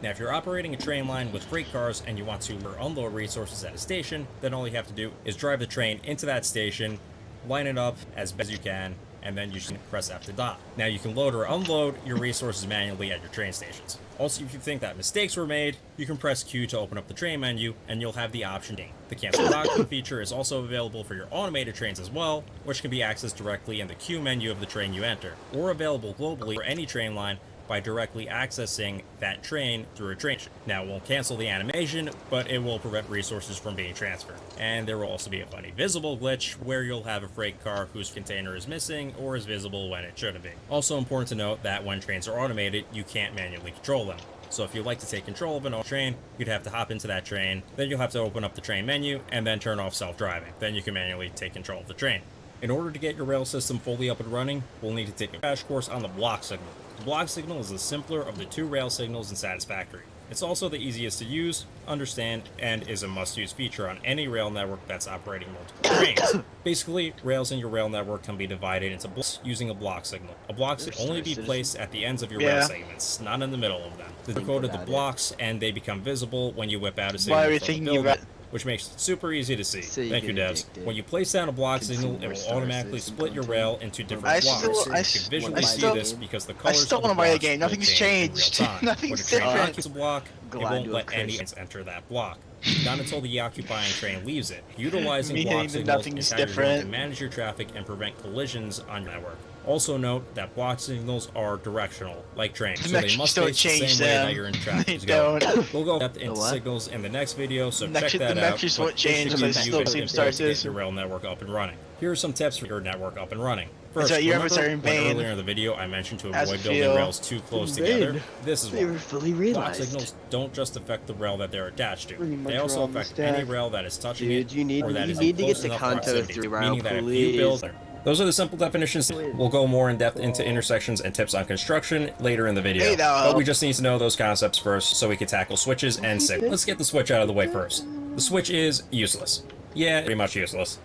S7: Now, if you're operating a train line with freight cars and you want to unload resources at a station, then all you have to do is drive the train into that station, line it up as best you can, and then you just press F to dock. Now, you can load or unload your resources manually at your train stations. Also, if you think that mistakes were made, you can press Q to open up the train menu, and you'll have the option D. The cancel docking feature is also available for your automated trains as well, which can be accessed directly in the Q menu of the train you enter, or available globally for any train line by directly accessing that train through a train. Now, it won't cancel the animation, but it will prevent resources from being transferred. And there will also be a funny visible glitch where you'll have a freight car whose container is missing or is visible when it shouldn't be. Also important to note that when trains are automated, you can't manually control them. So if you'd like to take control of an train, you'd have to hop into that train, then you'll have to open up the train menu and then turn off self-driving. Then you can manually take control of the train. In order to get your rail system fully up and running, we'll need to take a crash course on the block signal. The block signal is the simpler of the 2 rail signals in Satisfactory. It's also the easiest to use, understand, and is a must-use feature on any rail network that's operating multiple trains. Basically, rails in your rail network can be divided into blocks using a block signal. A block should only be placed at the ends of your rail
S4: Yeah.
S7: segments, not in the middle of them. They're
S3: Think
S7: coded the
S3: about it.
S7: blocks, and they become visible when you whip out a
S4: Why
S7: signal
S4: are
S7: from
S4: you
S7: the
S4: thinking
S7: building,
S4: about-
S7: which makes it super easy to see.
S3: So you
S7: Thank you,
S3: get
S7: devs.
S3: addicted.
S7: When you place down a block
S3: Consume
S7: signal, it
S3: more
S7: will
S3: Star
S7: automatically
S3: Citizen
S7: split your
S3: content.
S7: rail into different
S4: I
S7: blocks.
S4: still-
S7: So
S4: I
S7: you
S4: s-
S7: can visually
S3: I
S7: see
S3: still-
S7: this because the
S4: I
S7: colors
S4: still
S7: of the
S4: wanna buy the
S7: blocks
S4: game.
S7: will
S4: Nothing's
S7: change in
S4: changed.
S7: real time.
S4: Nothing's
S7: When a train
S4: different.
S7: occupies a block, it
S3: Glad
S7: won't
S3: to
S7: let
S3: have
S7: any
S3: cursed.
S7: trains enter that block. Not until the occupying train leaves it. Utilizing
S4: Meaning
S7: block
S4: that
S7: signals
S4: nothing's
S7: is how you're going to
S4: different.
S7: manage your traffic and prevent collisions on your network. Also note that block signals are directional, like trains, so they
S4: Metrics
S7: must
S4: don't
S7: face the
S4: change
S7: same way
S4: them.
S7: that you're in traffic
S4: They
S7: is going.
S4: don't.
S7: We'll go depth into
S3: what?
S7: signals in the next video, so check
S4: The
S7: that out.
S4: metrics
S7: but
S4: won't
S7: this should
S4: change,
S7: give
S4: but
S7: you
S4: it
S7: a
S4: still
S7: bit of
S4: seems
S7: info to
S4: started.
S7: get your rail network up and running. Here are some tips for your network up and running. First,
S4: right, you
S7: remember
S4: remember
S7: when
S4: Bane
S7: earlier in the video I mentioned to
S4: as a
S7: avoid building
S4: feel.
S7: rails too close
S3: Bane.
S7: together? This is
S3: They
S7: why.
S3: were fully
S7: Block
S3: realized.
S7: signals don't just affect the rail that they're attached to.
S1: Pretty much
S7: They also
S1: around the
S7: affect any
S1: stack.
S7: rail that is touching
S3: Dude,
S7: it
S3: you need
S7: or that
S3: you
S7: is
S3: need to
S7: in
S3: get
S7: close
S3: to
S7: enough
S3: Kanto
S7: proximity,
S3: 3
S7: meaning
S3: route,
S7: that if you
S3: please.
S7: build those are the simple definitions. We'll go more in depth into intersections and tips on construction later in the video.
S4: Hey, now.
S7: But we just need to know those concepts first so we can tackle switches and signals. Let's get the switch out of the way first. The switch is useless. Yeah, pretty much useless.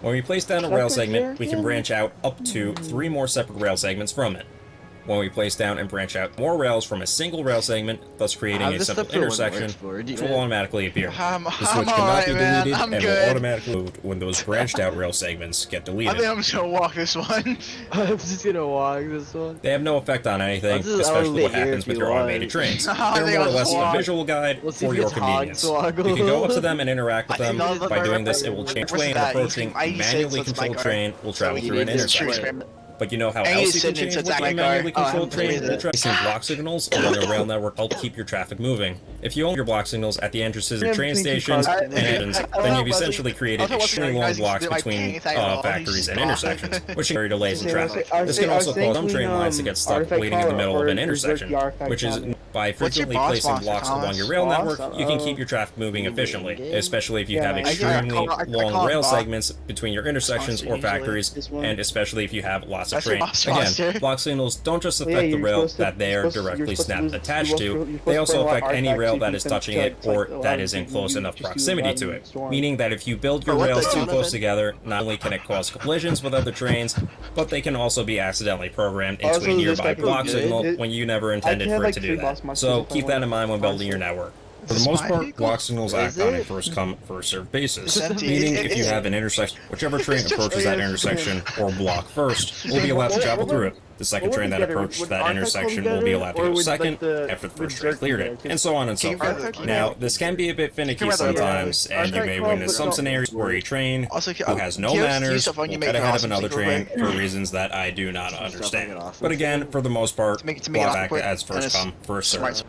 S7: When we place down a rail segment, we can branch out up to 3 more separate rail segments from it. When we place down and branch out more rails from a single rail segment, thus creating
S3: How
S7: a
S3: this
S7: simple
S3: stuff really
S7: intersection,
S3: works for it,
S7: which
S3: yeah.
S7: will automatically appear.
S4: I'm
S7: The switch cannot
S4: alright,
S7: be
S4: man.
S7: deleted
S4: I'm
S7: and
S4: good.
S7: will automatically move when those branched out rail segments get
S4: I
S7: deleted.
S4: think I'm just gonna walk this one.
S3: I'm just gonna walk this one.
S7: They have no effect on anything,
S3: I'll just
S7: especially what
S3: elevate here
S7: happens
S3: if
S7: with
S3: you
S7: your
S3: want.
S7: automated trains.
S4: I
S7: They're
S4: think
S7: more or
S4: I'll
S7: less
S4: just
S7: a
S4: walk.
S7: visual guide
S3: We'll see
S7: for
S3: if
S7: your
S3: it's
S7: convenience.
S3: Hogswoggle.
S7: You can go up to them and interact with them.
S4: No,
S7: By doing this, it will change
S4: what's
S7: way in
S4: that?
S7: approaching
S4: I
S7: a
S4: used to say
S7: manually
S4: it's my
S7: controlled
S4: car.
S7: train will
S4: So
S7: travel
S4: we
S7: through an
S4: need this tree
S7: intersection.
S4: experiment.
S7: But you know how
S4: I
S7: else
S4: used
S7: you
S4: to
S7: can
S4: sit
S7: change
S4: in
S7: with
S4: it's
S7: a
S4: my car.
S7: manually
S4: Oh, I
S7: controlled
S4: haven't
S7: train?
S4: played it.
S7: Placing block signals along the rail network help keep your traffic moving. If you own your block signals at the entrances of
S1: Yeah,
S7: train
S1: between two
S7: stations
S1: cars.
S7: and engines, then you've essentially created
S4: I was
S7: extremely
S4: watching
S7: long
S4: guys
S7: blocks
S4: do my
S7: between
S4: pants, I know,
S7: factories and
S4: these
S7: intersections, which can carry delays in
S1: Yeah, I was
S7: traffic.
S1: saying-
S7: This can
S1: I was
S7: also
S1: saying
S7: cause some train
S1: between,
S7: lines to get stuck
S1: artifact
S7: waiting in the
S1: color
S7: middle of
S1: or
S7: an
S1: reverse
S7: intersection,
S1: the artifact
S7: which is
S1: color.
S7: By
S4: What's your
S7: frequently
S4: boss
S7: placing
S4: monster,
S7: blocks along
S4: Thomas?
S7: your rail
S1: Boss?
S7: network, you can keep your traffic moving efficiently, especially if you
S1: Yeah,
S7: have
S1: I
S7: extremely
S4: call
S7: long
S4: it
S7: rail
S4: boss.
S7: segments between your intersections or
S4: Usually.
S7: factories,
S1: This one?
S7: and especially if you have lots of
S4: That's your
S7: trains.
S4: boss
S7: Again,
S4: monster.
S7: block signals don't just
S1: Well, yeah,
S7: affect the
S1: you're
S7: rail
S1: supposed to-
S7: that they
S1: you're
S7: are
S1: supposed to- you're
S7: directly
S1: supposed to
S7: snapped
S1: lose-
S7: attached
S1: you're
S7: to,
S1: supposed to
S7: they
S1: burn
S7: also
S1: a lot of
S7: affect any
S1: artifacts
S7: rail
S1: so you
S7: that
S1: can
S7: is
S1: send
S7: touching
S1: to,
S7: it
S1: like,
S7: or
S1: allow
S7: that
S1: them
S7: is
S1: to
S7: in close
S1: use
S7: enough
S1: just to
S7: proximity
S1: allow
S7: to
S1: them
S7: it.
S1: to storm.
S7: Meaning that if you build your
S3: But what
S7: rails
S3: the
S7: too
S3: hell,
S7: close
S3: Evan?
S7: together, not only can it cause collisions with other trains, but they can also be accidentally programmed into
S1: Also,
S7: a
S1: this
S7: nearby
S1: guy can
S7: block
S1: be
S7: signal
S1: good.
S7: when you never
S1: I
S7: intended
S1: can have
S7: for it
S1: like
S7: to
S1: 3
S7: do
S1: boss
S7: that.
S1: monsters
S7: So
S1: if I
S7: keep that in mind when building
S1: honestly.
S7: your network. For
S4: Is
S7: the
S4: this
S7: most
S4: my
S7: part,
S4: vehicle?
S7: block signals
S3: Is
S7: act on a
S3: it?
S7: first come, first served basis.
S4: It's empty.
S7: Meaning
S4: It
S7: if you
S4: is.
S7: have an intersection, whichever train
S1: It's just-
S7: approaches that
S1: yeah,
S7: intersection or block first will be allowed to travel through it. The second
S1: What would
S7: train
S1: be
S7: that
S1: better?
S7: approached
S1: Would
S7: that
S1: artifacts
S7: intersection
S1: be
S7: will be
S1: better,
S7: allowed to
S1: or
S7: go
S1: would, like,
S7: second
S1: the-
S7: after the
S1: would
S7: first train
S1: dirt
S7: cleared
S1: be
S7: it,
S1: better?
S7: and so on and so
S4: Can you
S7: forth.
S4: rather-
S7: Now, this can be a bit finicky
S4: rather-
S7: sometimes, and you may witness some scenarios where a train
S4: Also,
S7: who has no manners will get ahead of another train for reasons that I do not understand. But again, for the most part,
S4: To make it
S7: block act
S4: awkward,
S7: as
S4: and
S7: first
S4: it's
S7: come, first
S4: smart.
S7: served.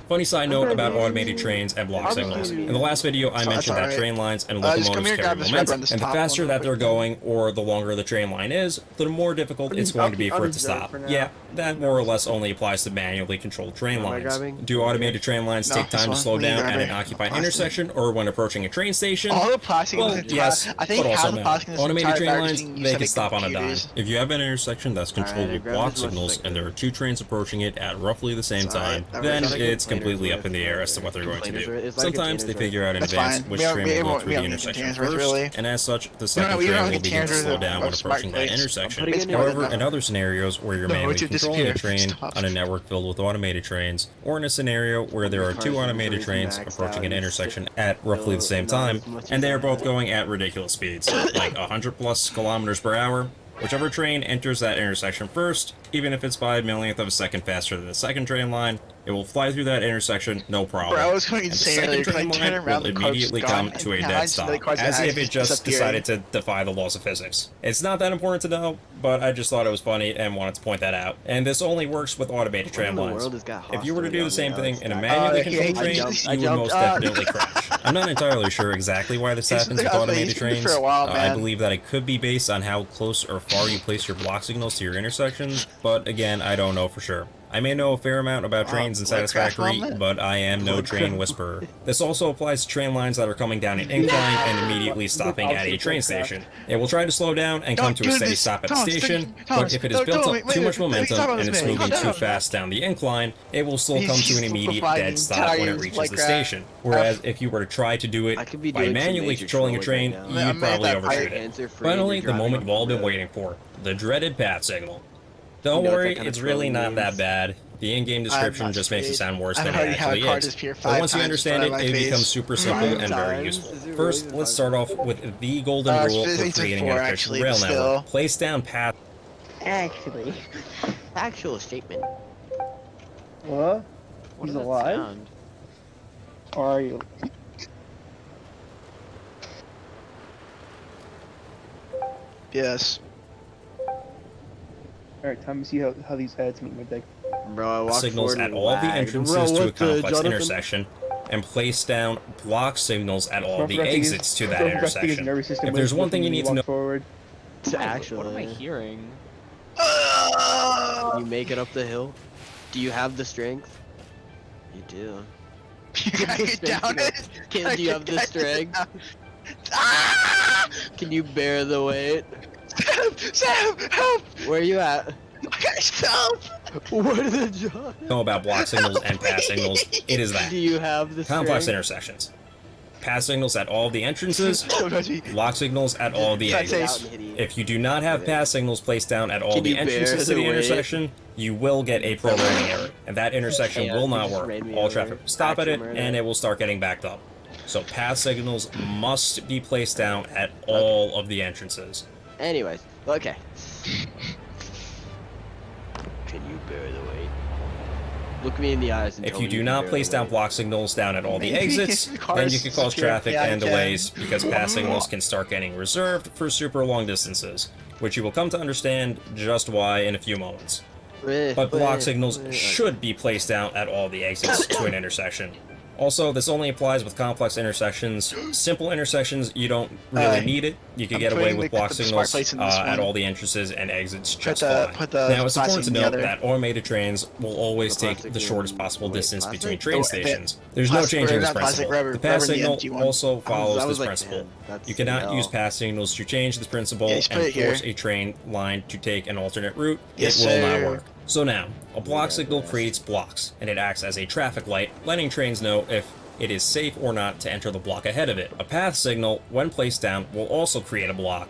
S7: Funny side note about automated trains and block signals. In the last video, I mentioned that
S4: alright.
S7: train lines and
S4: Just come
S7: locomotives
S4: here,
S7: carry
S4: grab this rubber
S7: momentum,
S4: and this
S7: and the
S4: top
S7: faster
S4: one
S7: that
S4: real
S7: they're
S4: quick.
S7: going, or the longer the train line is, the more difficult it's going to be for it to stop.
S1: for now.
S7: Yeah, that more or less only applies to manually controlled train
S3: Am I
S7: lines.
S3: grabbing?
S7: Do automated train lines
S4: No,
S7: take
S4: this
S7: time to
S4: one.
S7: slow
S4: We need
S7: down at
S4: rubber.
S7: an occupied
S4: Plastic.
S7: intersection or when approaching a train station?
S4: All the plastic.
S7: Well,
S4: in this
S7: yes,
S4: I think
S7: but
S4: half
S7: also
S4: the
S7: no.
S4: plastic in this
S7: Automated
S4: entire
S7: train
S4: bag is
S7: lines,
S4: being used
S7: they
S4: to
S7: can
S4: make
S7: stop on a dime.
S4: computers.
S7: If you have an intersection that's controlled
S3: Alright, I
S7: with
S3: grabbed
S7: block
S3: as much as I
S7: signals
S3: could.
S7: and there are two trains approaching it at roughly the same
S4: It's alright.
S7: time,
S4: That
S7: then
S4: was-
S7: it's completely up in the air as to what they're going to
S3: Complainers
S7: do.
S3: are- it's like
S7: Sometimes they
S3: containers,
S7: figure out in
S4: That's
S7: advance
S4: fine.
S7: which
S4: We don't-
S7: train
S4: we
S7: will go
S4: don't-
S7: through
S4: we
S7: the
S4: don't need
S7: intersection
S4: containers,
S7: first,
S4: really.
S7: and as such, the second
S4: we don't
S7: train
S4: have
S7: will begin to
S4: containers,
S7: slow down when
S4: or smart
S7: approaching that
S4: plates.
S7: intersection.
S3: I'm putting it in
S7: However,
S3: right
S7: in
S3: now.
S7: other scenarios where you're
S4: No,
S7: manually
S4: it's a
S7: controlling a
S4: disappear.
S7: train
S4: Stop.
S7: on a network filled with automated trains, or in a scenario where there are
S3: Cars
S7: two
S3: are
S7: automated
S3: maxed
S7: trains
S3: out,
S7: approaching an
S3: it's
S7: intersection at roughly the same
S3: not
S7: time,
S3: as much
S7: and they
S3: as
S7: are
S3: I
S7: both
S3: had.
S7: going at ridiculous speeds, like 100 plus kilometers per hour, whichever train enters that intersection first, even if it's by a millionth of a second faster than the second train line, it will fly through that intersection no problem.
S4: Bro, I was going
S7: And the
S4: insane
S7: second
S4: earlier,
S7: train
S4: like, turn
S7: line
S4: around,
S7: will
S4: the car's
S7: immediately
S4: gone,
S7: come
S4: and
S7: to a
S4: now
S7: dead
S4: it's
S7: stop,
S4: another car's
S7: as if
S4: actually
S7: it just
S4: disappearing.
S7: decided to defy the laws of physics. It's not that important to know, but I just thought it was funny and wanted to point that out. And this only works with automated
S3: What
S7: train
S3: in the
S7: lines.
S3: world has got
S7: If you were to do the
S3: hostility
S7: same
S3: on me?
S7: thing in a
S3: I
S7: manually
S4: yeah,
S7: controlled
S4: I
S7: train,
S3: jumped-
S7: you would most definitely crash. I'm not entirely sure exactly why this happens with
S4: I was
S7: automated
S4: using it
S7: trains.
S4: for a while,
S7: I
S4: man.
S7: believe that it could be based on how close or far you place your block signals to your intersections, but again, I don't know for sure. I may know a fair amount about trains and
S4: like crash
S7: Satisfactory,
S4: moment?
S7: but I am no train whisperer. This also applies to train lines that are coming down an incline and immediately stopping at a train station. It will try to slow down and come
S4: Don't
S7: to a
S4: do
S7: steady
S4: this.
S7: stop at the
S4: Thomas,
S7: station,
S4: Thomas,
S7: but if it has
S4: don't
S7: built
S4: do
S7: up
S4: it.
S7: too
S4: Wait,
S7: much
S4: wait,
S7: momentum
S4: stop
S7: and
S4: this,
S7: it's
S4: man.
S7: moving
S4: Calm
S7: too
S4: down.
S7: fast down the incline, it will still
S4: He's
S7: come to an
S4: just
S7: immediate
S4: liquefying
S7: dead
S4: the
S7: stop when it
S4: entire,
S7: reaches
S4: like,
S7: the station. Whereas if you were to try to do it
S3: I could be
S7: by
S3: doing some
S7: manually
S3: major
S7: controlling a
S3: trolling
S7: train,
S3: right now.
S7: you'd probably
S4: that
S7: overshoot it.
S3: Hands are free
S7: Finally,
S3: and
S7: the
S3: you're
S7: moment
S3: driving
S7: we've all
S3: off the
S7: been
S3: road.
S7: waiting for, the dreaded path signal. Don't
S3: You know what
S7: worry,
S3: that kind of
S7: it's really
S3: trolling
S7: not that
S3: means?
S7: bad. The in-game description
S4: not
S7: just makes it
S4: afraid.
S7: sound worse
S4: I've
S7: than it
S4: already had a
S7: actually
S4: car
S7: is.
S4: disappear
S7: But
S4: 5
S7: once you
S4: times
S7: understand
S4: in
S7: it,
S4: front of
S7: it
S4: my
S7: becomes
S4: face.
S7: super simple and very
S3: Times?
S7: useful.
S3: Is it really
S7: First,
S3: that
S7: let's
S3: hard?
S7: start off with the golden rule
S4: it's
S7: for
S4: like
S7: creating
S4: 4
S7: an efficient
S4: actually,
S7: rail
S4: but
S7: network.
S4: still.
S7: Place down path
S1: Actually.
S3: Actual statement.
S1: What?
S5: What
S1: He's
S5: does that
S1: alive?
S5: sound?
S1: Or are you?
S4: Yes.
S1: Alright, time to see how these heads meet my deck.
S3: Bro, I walked
S7: signals
S3: forward
S7: at
S3: and
S7: all the
S3: lagged.
S7: entrances
S3: Bro,
S7: to a
S3: what the,
S7: complex
S3: Jonathan?
S7: intersection, and place down block signals at all
S1: Don't
S7: the
S1: forget to use-
S7: exits to that
S1: don't forget to use
S7: intersection.
S1: nervous system
S7: If there's
S1: when
S7: one thing you need to
S1: walk
S7: know,
S1: forward.
S5: What am I
S3: Actually,
S5: hearing?
S3: you make it up the hill. Do you have the strength? You do.
S4: Can I get down it?
S3: Can do you have the
S4: Can I
S3: strength?
S4: get Ah!
S3: Can you bear the weight?
S4: Sam, help!
S3: Where are you at?
S4: Guys, help!
S3: What are the jobs?
S7: know about block signals and pass signals, it is that.
S3: Do you have the
S7: Complex
S3: strength?
S7: intersections. Pass signals at all the entrances,
S4: Don't touch me.
S7: block signals at all the
S4: That's
S7: exits.
S3: Out and hit it.
S7: If you do not have pass signals placed down at all
S3: Can
S7: the
S3: you bear
S7: entrances to
S3: the
S7: the
S3: weight?
S7: intersection, you will get a programming error, and that intersection
S3: Yeah,
S7: will
S3: you
S7: not
S3: just
S7: work.
S3: ran me
S7: All
S3: over.
S7: traffic will stop at it,
S3: Actual murder.
S7: and it will start getting backed up. So pass signals must be placed down at all of the entrances.
S3: Anyways, okay. Can you bear the weight? Look me in the eyes and
S7: If
S3: tell
S7: you
S3: me
S7: do
S3: can
S7: not
S3: bear
S7: place
S3: the
S7: down
S3: weight.
S7: block signals down at all the
S4: Maybe
S7: exits,
S4: the
S7: then
S4: cars
S7: you can cause
S4: disappear.
S7: traffic
S4: Yeah,
S7: and
S4: I can.
S7: delays because pass signals can start getting reserved for super long distances, which you will come to understand just why in a few moments. But block signals should be placed down at all the exits to an intersection. Also, this only applies with complex intersections. Simple intersections, you don't really need it. You can
S4: I'm
S7: get away
S4: putting
S7: with
S4: the
S7: block
S4: smart
S7: signals
S4: plates in this
S7: at
S4: one.
S7: all the entrances and exits just
S4: the-
S7: fine.
S4: put the
S7: Now, it's important
S4: plastic
S7: to
S4: in the
S7: note
S4: other.
S7: that automated trains will always
S3: The
S7: take
S3: plastic
S7: the
S3: in-
S7: shortest possible
S3: wait,
S7: distance
S3: plastic?
S7: between train
S4: The-
S7: stations. There's no
S4: plastic-
S7: changing
S4: or
S7: this
S4: not plastic,
S7: principle.
S4: rubber-
S7: The path
S4: rubber, the
S7: signal
S4: empty one.
S7: also follows
S3: I was
S7: this
S3: like,
S7: principle.
S3: man, that's
S7: You cannot
S3: no.
S7: use path signals to change this principle
S4: Yeah, just put
S7: and
S4: it here.
S7: force a train line to take an alternate route.
S4: Yes,
S7: It will not
S4: sir.
S7: work. So now, a block
S3: Yeah,
S7: signal
S3: yes.
S7: creates blocks, and it acts as a traffic light, letting trains know if it is safe or not to enter the block ahead of it. A path signal, when placed down, will also create a block,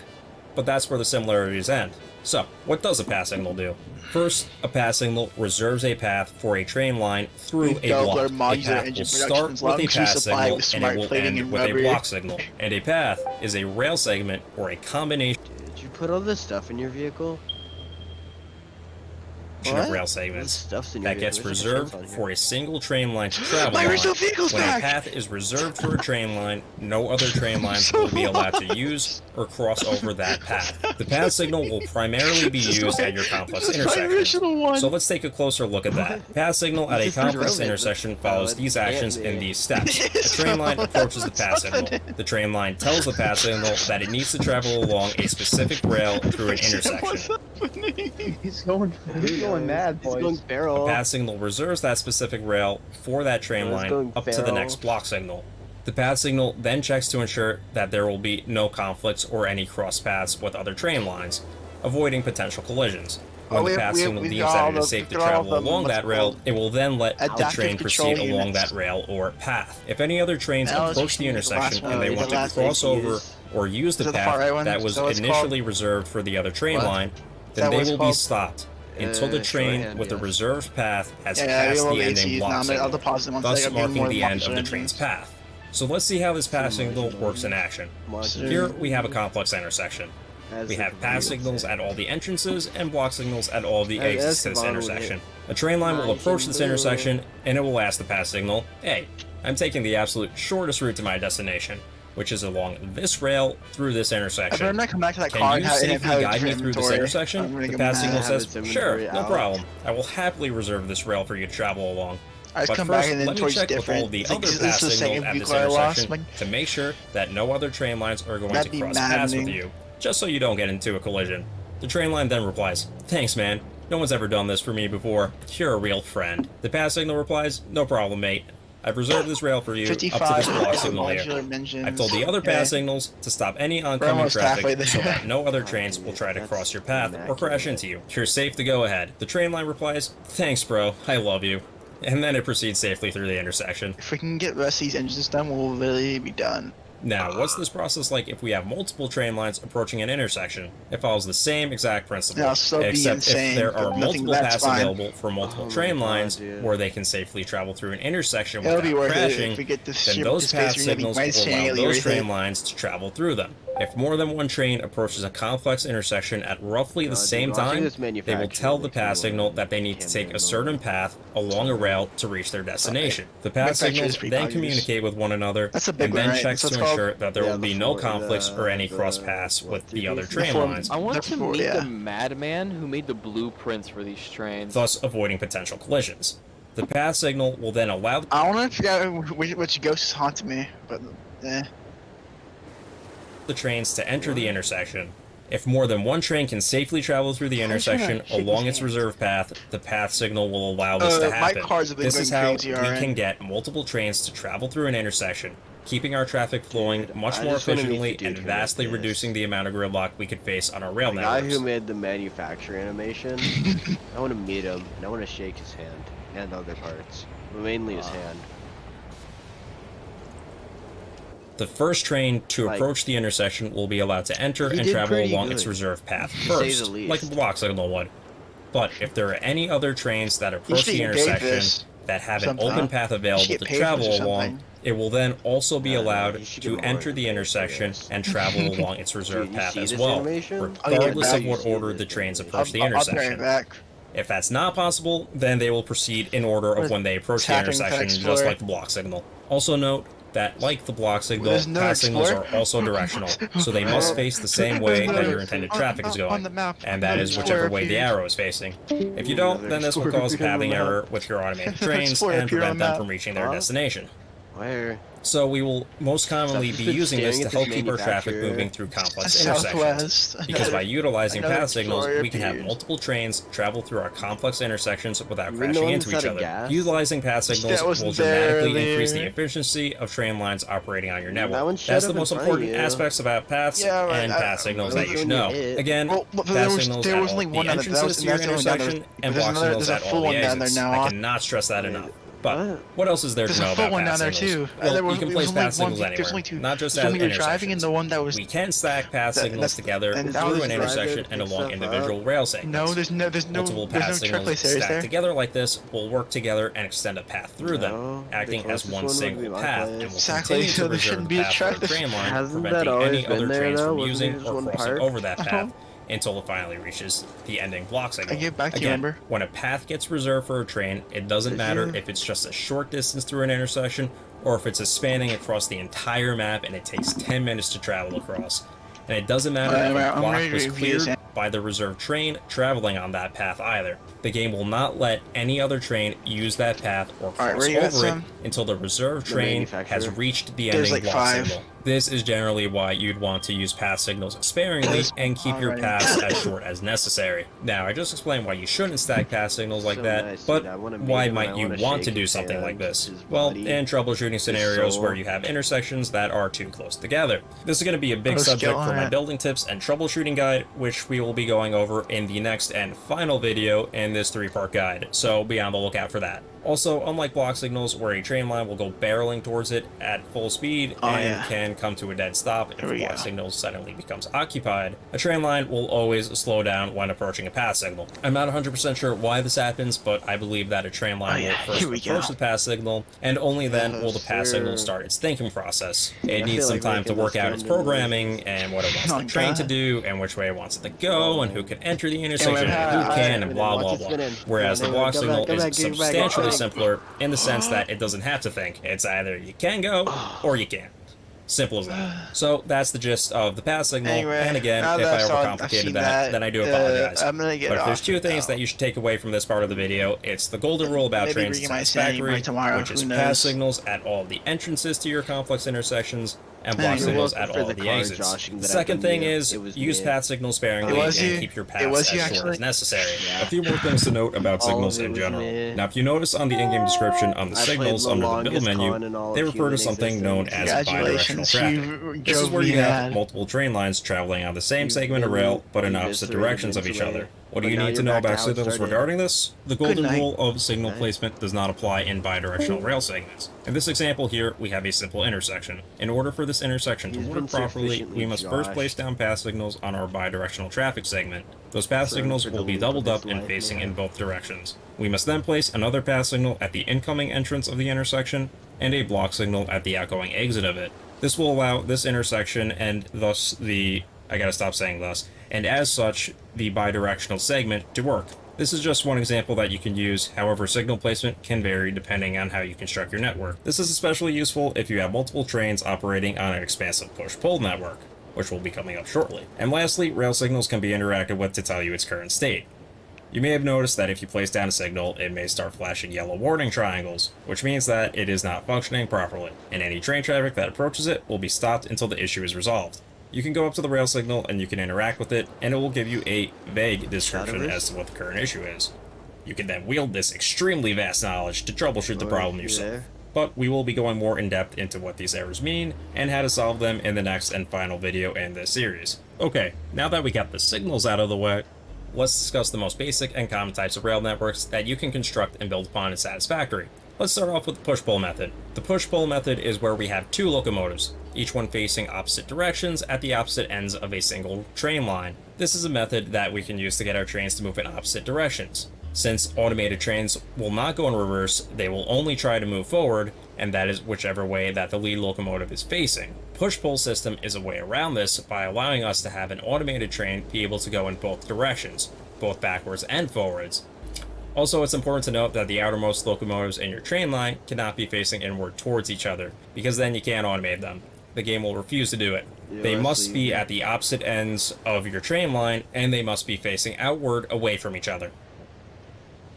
S7: but that's where the similarities end. So, what does a path signal do? First, a path signal reserves a path for a train line through a block.
S4: Doubler
S7: A
S4: modular
S7: path
S4: engine
S7: will start
S4: production
S7: with
S4: as long
S7: a
S4: as you
S7: path
S4: supply
S7: signal,
S4: with
S7: and
S4: smart
S7: it will
S4: plating
S7: end
S4: and
S7: with a
S4: rubber.
S7: block signal. And a path is a rail segment or a combination
S3: Did you put all this stuff in your vehicle?
S7: of
S4: What?
S7: rail
S3: This
S7: segments
S3: stuff's in your
S7: that gets
S3: vehicle. There's, like, a
S7: reserved
S3: shelf on here.
S7: for a single train line to travel
S4: My
S7: on.
S4: original vehicle's
S7: When
S4: back!
S7: a path is reserved for a train line, no other train lines will be allowed to use or cross over that path. The path signal will primarily be
S4: This is
S7: used
S4: my-
S7: at your complex
S4: this is my
S7: intersection.
S4: original one.
S7: So let's take a closer look at that. Path signal at a
S3: Just
S7: complex
S3: drove it.
S7: intersection follows
S3: Oh,
S7: these
S3: it's
S7: actions
S3: Anthony.
S7: in these steps. A train line approaches the path signal. The train line tells the path signal that it needs to travel along a specific rail through an intersection.
S1: He's going mad,
S3: He's
S1: boys.
S3: going feral.
S7: Path signal reserves that specific rail for that train
S3: It's
S7: line
S3: going
S7: up to the
S3: feral.
S7: next block signal. The path signal then checks to ensure that there will be no conflicts or any cross paths with other train lines, avoiding potential collisions. When
S4: Oh,
S7: the path signal
S4: we've
S7: deems
S4: got
S7: that
S4: all
S7: it is
S4: the-
S7: safe to
S4: we've got all
S7: travel
S4: the-
S7: along
S4: what's
S7: that
S4: it
S7: rail,
S4: called?
S7: it will then let the
S4: Adaptive
S7: train
S4: control
S7: proceed along
S4: units.
S7: that rail or path. If any other trains
S4: Now, let's
S7: approach
S4: just
S7: the
S4: use the last
S7: intersection
S4: one.
S7: and they
S3: Is
S7: want
S3: it
S7: to
S3: last
S7: cross
S3: thing to
S7: over
S3: use?
S7: or use the
S4: Is it the far right
S7: path
S4: one?
S7: that
S4: Is
S7: was
S4: that what it's
S7: initially reserved for the other train
S3: What?
S7: line,
S4: that
S7: then
S4: what
S7: they
S4: it's
S7: will be
S4: called?
S7: stopped until the train
S3: shorthand,
S7: with the
S3: yes.
S7: reserved path has
S4: Yeah,
S7: passed
S4: we'll
S7: the
S4: wait,
S7: ending
S4: see,
S7: block
S4: I'll
S7: signal,
S4: deposit them on
S7: thus
S4: site, I'll give
S7: marking
S4: more
S7: the end of the
S4: engines.
S7: train's path. So let's see how this path signal works in action.
S3: Monster.
S7: Here we have a complex intersection.
S3: As
S7: We
S3: the
S7: have path
S3: real
S7: signals
S3: thing.
S7: at all the entrances and block signals at all the
S3: As
S7: exits to this
S3: Esteban would
S7: intersection.
S3: hit.
S7: A train line will
S3: Nice
S7: approach
S3: and
S7: this
S3: blue.
S7: intersection and it will ask the path signal, hey, I'm taking the absolute shortest route to my destination, which is along this rail through this
S4: I'm
S7: intersection.
S4: gonna come back to that car
S7: Can
S4: and
S7: you
S4: have
S7: safely
S4: have
S7: guide me
S4: different
S7: through this
S4: inventory. I'm
S7: intersection?
S4: gonna
S7: The
S4: give
S7: path
S4: them
S7: signal
S4: that.
S3: have
S7: says,
S3: its
S7: sure,
S3: inventory
S7: no
S3: out.
S7: problem. I will happily reserve this rail for you to travel along.
S4: I just
S7: But
S4: come
S7: first,
S4: back and the
S7: let me
S4: inventory's
S7: check with
S4: different.
S7: all the
S4: It's like,
S7: other
S4: this
S7: path
S4: is the
S7: signals
S4: second
S7: at this
S4: vehicle I lost.
S7: intersection to make sure that no other train lines are going
S4: That'd
S7: to
S4: be
S7: cross paths with
S4: maddening.
S7: you, just so you don't get into a collision. The train line then replies, thanks man, no one's ever done this for me before. You're a real friend. The path signal replies, no problem mate. I've reserved this rail for you up to
S4: 55
S7: this block signal here.
S4: modular engines.
S7: I've told the other
S4: Okay.
S7: path signals to stop any
S4: We're
S7: oncoming
S4: almost halfway
S7: traffic so
S4: there.
S7: that no other trains will try to
S3: That's
S7: cross your path or
S3: immaculate.
S7: crash into you. You're safe to go ahead. The train line replies, thanks bro, I love you. And then it proceeds safely through the intersection.
S4: If we can get the rest of these engines done, we'll really be done.
S7: Now, what's this process like if we have multiple train lines approaching an intersection? It follows the same exact principle,
S4: It'll still be
S7: except
S4: insane,
S7: if there
S4: but
S7: are
S4: nothing
S7: multiple
S4: that's
S7: paths
S4: fine.
S7: available for multiple
S3: Oh my
S7: train
S3: God,
S7: lines
S3: dude.
S7: where they can safely travel through an intersection
S4: It'll be
S7: without
S4: worth
S7: crashing,
S4: it if we get this
S7: then
S4: ship
S7: those
S4: to
S7: path
S4: space. We're gonna
S7: signals
S4: be
S7: will
S4: nice
S7: allow
S4: channel
S7: those
S4: right
S7: train
S4: there.
S7: lines to travel through them. If more than one train approaches a complex intersection at roughly the
S3: God, dude,
S7: same
S3: watching
S7: time,
S3: this
S7: they will
S3: manufacturing
S7: tell the
S3: makes me
S7: path
S3: wanna
S7: signal that they need to take a certain path along a rail to reach their destination. The path
S4: Manufacturing is
S7: signals
S4: pretty
S7: then
S4: obvious.
S7: communicate with one another
S4: That's a big
S7: and
S4: one,
S7: then
S4: right?
S7: checks
S4: That's
S7: to
S4: what's called-
S7: ensure that there
S3: Yeah,
S7: will be
S3: the
S7: no
S3: four-
S7: conflicts or any
S3: the-
S7: cross paths
S3: what,
S7: with the
S3: three
S7: other
S3: pieces?
S7: train
S4: Four-
S7: lines,
S5: I want to
S4: Therefore,
S5: meet
S4: yeah.
S5: the madman who made the blueprints for these trains.
S7: thus avoiding potential collisions. The path signal will then allow
S4: I want to figure out which ghost is haunting me, but
S7: the trains to enter the intersection. If more than one train can safely travel through the
S1: I'm trying to
S7: intersection
S1: shake
S7: along
S1: his
S7: its
S1: hand.
S7: reserved path, the path signal will allow this to
S4: my
S7: happen.
S4: cars have been
S7: This
S4: going
S7: is how
S4: crazy,
S7: we
S4: alright.
S7: can get multiple trains to travel through an intersection, keeping our traffic flowing
S3: Dude,
S7: much
S3: I
S7: more
S3: just wanna meet the
S7: efficiently
S3: dude
S7: and
S3: who made
S7: vastly
S3: this.
S7: reducing the amount of gridlock we could face on our rail
S3: The guy
S7: networks.
S3: who made the manufacturer animation, I want to meet him, and I want to shake his hand, and other parts, but mainly his hand.
S7: The first train to
S3: Like,
S7: approach the intersection will be allowed to enter
S3: he
S7: and
S3: did
S7: travel
S3: pretty
S7: along
S3: good,
S7: its reserved path
S3: to say
S7: first,
S3: the least.
S7: like a block signal would. But if there are any other trains that approach
S4: should
S7: the
S4: get paid for
S7: intersection
S4: this
S7: that have an
S4: sometime.
S7: open path
S4: You
S7: available
S4: should
S7: to
S4: get paid for this
S7: travel
S4: or
S7: along,
S4: something.
S7: it will then also be
S3: No,
S7: allowed
S3: you should
S7: to
S3: get more
S7: enter the
S3: than
S7: intersection
S3: this.
S7: and travel along its reserved
S3: Dude, you
S7: path
S3: see
S7: as
S3: this
S7: well,
S3: animation?
S7: regardless
S4: back.
S7: of what
S3: You see
S7: order
S3: this
S7: the trains
S3: animation?
S7: approach the
S4: I'll be right
S7: intersection.
S4: back.
S7: If that's not possible, then they will proceed in order of when they approach the
S4: Tapping
S7: intersection,
S4: text
S7: just
S4: for-
S7: like the block signal. Also note that, like the block signal,
S4: There's no
S7: path signals are
S4: Explorer?
S7: also directional, so they must face the same way that your intended traffic is
S4: On
S7: going,
S4: the map.
S7: and that is whichever way the arrow is facing. If you don't, then this will cause a pathing error with your automated trains
S4: Explorer
S7: and
S4: appear on
S7: prevent them
S4: map.
S7: from reaching their
S3: Huh?
S7: destination.
S3: Where?
S7: So we will most commonly
S3: Just
S7: be
S3: been
S7: using this
S3: staring
S7: to
S3: at
S7: help
S3: this
S7: keep our traffic
S3: manufacturer.
S7: moving through complex intersections.
S4: Southwest.
S7: Because by utilizing
S4: Another
S7: path signals,
S4: explorer
S7: we can have
S4: appears.
S7: multiple trains travel through our complex intersections without
S3: Even the
S7: crashing
S3: one
S7: into
S3: that's
S7: each
S3: out of
S7: other.
S3: gas?
S7: Utilizing path signals
S4: That
S7: will
S4: wasn't there
S7: dramatically increase the
S4: earlier.
S7: efficiency of train lines operating on your network.
S3: one showed
S7: That's
S3: up
S7: the
S3: in
S7: most
S3: front of
S7: important
S3: you.
S7: aspects about paths
S4: Yeah, but
S7: and path signals
S3: I
S7: that you
S3: was
S7: should
S3: doing
S7: know.
S3: it.
S7: Again,
S4: Well, but
S7: path signals
S4: there
S7: at
S4: was
S7: all
S4: only one
S7: the
S4: on it.
S7: entrances to your
S4: That's the only one down there.
S7: intersection
S4: But
S7: and
S4: there's
S7: block
S4: another-
S7: signals
S4: there's a
S7: at all
S4: full
S7: the
S4: one down there
S7: exits.
S4: now.
S7: I cannot stress that enough. But what else is there
S4: There's
S7: to know
S4: a full
S7: about
S4: one
S7: path
S4: down there
S7: signals?
S4: too.
S7: Well,
S4: There was,
S7: you can
S4: there was
S7: place
S4: only
S7: path signals
S4: one, there's
S7: anywhere,
S4: only two.
S7: not just
S4: There's
S7: at
S4: only you're driving
S7: intersections.
S4: and the one that was.
S7: We can stack path signals
S4: that's-
S7: together
S4: and
S7: through
S4: that was
S7: an
S4: just
S7: intersection
S3: driving,
S7: and
S3: pick
S7: along
S3: stuff
S7: individual
S3: up.
S7: rail segments.
S4: No, there's
S7: Multiple
S4: no
S7: path
S4: truck
S7: signals
S4: place areas
S7: stacked
S4: there.
S7: together like this will work together and extend a path through
S3: No,
S7: them,
S3: the
S7: acting as
S3: closest
S7: one
S3: one would be
S7: single
S3: my
S7: path,
S3: place.
S7: and will
S4: Exactly,
S7: continue
S4: so
S7: to
S4: there
S7: preserve
S4: shouldn't
S7: the
S4: be a
S7: path
S4: truck
S7: for the
S4: there.
S7: train line,
S3: Hasn't that
S7: preventing
S3: always
S7: any
S3: been
S7: other
S3: there,
S7: trains
S3: though?
S7: from
S3: Wasn't
S7: using
S3: it just
S7: or
S3: one
S7: crossing
S3: part?
S7: over that path until it finally reaches the ending block signal.
S4: I get back to you,
S7: Again,
S4: Amber.
S7: when a path gets reserved for a train, it doesn't matter if it's just a short distance through an intersection or if it's a spanning across the entire map and it takes 10 minutes to travel across. And it doesn't matter if a
S4: I'm
S7: block
S4: ready to
S7: was
S4: review this.
S7: cleared by the reserved train traveling on that path either. The game will not let any other train use that path or
S4: Alright,
S7: cross
S4: where you at,
S7: over it
S4: son?
S7: until the reserved
S3: The
S7: train
S3: manufacturer.
S7: has reached the
S4: There's
S7: ending
S4: like
S7: block
S4: 5.
S7: signal. This is generally why you'd want to use path signals sparingly and keep your
S4: Alrighty.
S7: paths as short as necessary. Now, I just explained why you shouldn't stack path signals like
S3: So
S7: that,
S3: nice,
S7: but
S3: dude. I wanna meet
S7: why
S3: him and I
S7: might you
S3: wanna
S7: want
S3: shake
S7: to do
S3: his
S7: something like
S3: hand,
S7: this?
S3: his
S7: Well,
S3: body,
S7: in troubleshooting scenarios
S3: soul.
S7: where you have intersections that are too close together. This is going to be a big
S4: Oh,
S7: subject
S4: skill
S7: for
S4: on
S7: my
S4: it.
S7: building tips and troubleshooting guide, which we will be going over in the next and final video in this 3-part guide, so be on the lookout for that. Also, unlike block signals where a train line will go barreling towards it at full speed
S4: Oh,
S7: and
S4: yeah.
S7: can come to a dead stop if
S4: Here
S7: the
S4: we
S7: block
S4: go.
S7: signal suddenly becomes occupied, a train line will always slow down when approaching a path signal. I'm not 100% sure why this happens, but I believe that a train line
S4: Oh, yeah.
S7: will first
S4: Here we
S7: approach
S4: go.
S7: the path signal, and only then will the
S3: Yes,
S7: path signal
S3: sir.
S7: start its thinking process. It
S3: I
S7: needs
S3: feel
S7: some
S3: like
S7: time to
S3: making
S7: work
S3: this
S7: out its
S3: random
S7: programming and what it wants
S4: Oh,
S7: the train to
S4: God.
S7: do and which way it wants it to go and who can enter the intersection and
S4: I-
S7: who can and blah
S3: Watch
S7: blah
S3: it
S7: blah.
S3: spin in.
S7: Whereas the
S3: Go
S7: block
S3: back,
S7: signal
S3: go
S7: is
S3: back, get back,
S7: substantially
S3: go back.
S7: simpler in the sense that it doesn't have to think. It's either you can go or you can't. Simple as that. So that's the gist of the path signal.
S4: Anyway,
S7: And again,
S4: now
S7: if
S4: that
S7: I
S4: I've
S7: overcomplicated
S4: seen
S7: that, then I do apologize.
S4: I'm gonna get
S7: But if there's
S4: off
S7: two
S4: it
S7: things
S4: now.
S7: that you should take away from this part of the video, it's the golden rule about
S4: Maybe
S7: trains
S4: bringing
S7: and
S4: my sanity
S7: Satisfactory,
S4: by tomorrow,
S7: which is
S4: who
S7: path
S4: knows?
S7: signals at all the entrances to your complex intersections and block
S4: You're
S7: signals
S3: welcome
S7: at
S3: for
S7: all
S3: the
S7: the
S3: car
S7: exits.
S3: joshing
S7: The
S3: that I've
S7: second
S3: done
S7: thing
S3: you.
S7: is
S3: It was
S7: use
S3: me.
S7: path signals sparingly
S4: It was
S7: and
S4: you.
S7: keep your
S4: It
S7: paths
S4: was
S7: as
S4: you,
S7: short
S4: actually.
S7: as necessary.
S3: Yeah.
S7: A few more things to note about
S3: All
S7: signals
S3: of it
S7: in
S3: was
S7: general.
S3: me.
S7: Now, if you notice on the in-game description on the
S3: I played
S7: signals
S3: the
S7: under the build
S3: longest
S7: menu,
S3: con in all
S7: they
S3: of
S7: refer to
S3: human
S7: something known as bidirectional
S4: Congratulations,
S7: traffic.
S4: you
S7: This is
S4: drove
S7: where
S4: me
S7: you have
S4: mad.
S7: multiple train lines traveling on the same
S3: You've
S7: segment of
S3: been
S7: rail, but in opposite
S3: eviscerated
S7: directions of each
S3: mentally,
S7: other. What do
S3: but
S7: you
S3: now
S7: need to
S3: you're
S7: know
S3: back to
S7: about
S3: how it
S7: signals
S3: started.
S7: regarding this? The golden
S4: night.
S7: rule of signal
S3: Night.
S7: placement does not apply in bidirectional rail segments. In this example here, we have a simple intersection. In order for this intersection to
S3: He's
S7: work
S3: been
S7: properly,
S3: sufficiently
S7: we must first
S3: joshed.
S7: place down path signals on our bidirectional traffic segment. Those path
S3: Sorry
S7: signals
S3: for
S7: will be
S3: the
S7: doubled
S3: loop
S7: up
S3: of
S7: and
S3: his
S7: facing
S3: life,
S7: in
S3: yeah.
S7: both directions. We must then place another path signal at the incoming entrance of the intersection and a block signal at the outgoing exit of it. This will allow this intersection and thus I gotta stop saying thus, and as such, the bidirectional segment to work. This is just one example that you can use, however signal placement can vary depending on how you construct your network. This is especially useful if you have multiple trains operating on an expansive push-pull network, which will be coming up shortly. And lastly, rail signals can be interacted with to tell you its current state. You may have noticed that if you place down a signal, it may start flashing yellow warning triangles, which means that it is not functioning properly, and any train traffic that approaches it will be stopped until the issue is resolved. You can go up to the rail signal and you can interact with it, and it will give you a vague description
S3: Shadowverse?
S7: as to what the current issue is. You can then wield this extremely vast knowledge to troubleshoot the
S3: Oh,
S7: problem
S3: you
S7: yourself.
S3: there?
S7: But we will be going more in depth into what these errors mean and how to solve them in the next and final video in this series. Okay, now that we got the signals out of the way, let's discuss the most basic and common types of rail networks that you can construct and build upon in Satisfactory. Let's start off with the push-pull method. The push-pull method is where we have two locomotives, each one facing opposite directions at the opposite ends of a single train line. This is a method that we can use to get our trains to move in opposite directions. Since automated trains will not go in reverse, they will only try to move forward, and that is whichever way that the lead locomotive is facing. Push-pull system is a way around this by allowing us to have an automated train be able to go in both directions, both backwards and forwards. Also, it's important to note that the outermost locomotives in your train line cannot be facing inward towards each other, because then you can't automate them. The game will refuse to do it.
S3: Yeah,
S7: They
S3: I
S7: must
S3: see.
S7: be at the opposite ends of your train line, and they must be facing outward away from each other.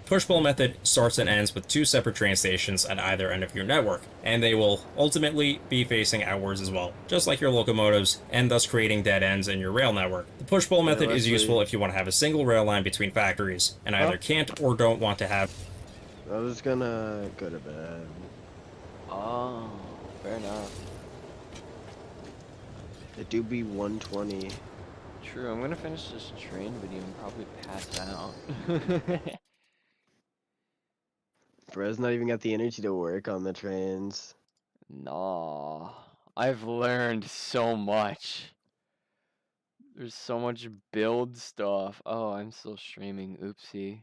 S7: push-pull method starts and ends with 2 separate train stations at either end of your network, and they will ultimately be facing outwards as well, just like your locomotives, and thus creating dead ends in your rail network. The push-pull method is useful if you want to have a single rail line between factories, and either can't or don't want to have.
S3: I was gonna go to bed.
S2: Oh, fair enough.
S3: It do be 1:20.
S2: True, I'm gonna finish this train video and probably pass out.
S3: Bro's not even got the energy to work on the trains.
S2: Nah, I've learned so much. There's so much build stuff. Oh, I'm still streaming. Oopsie.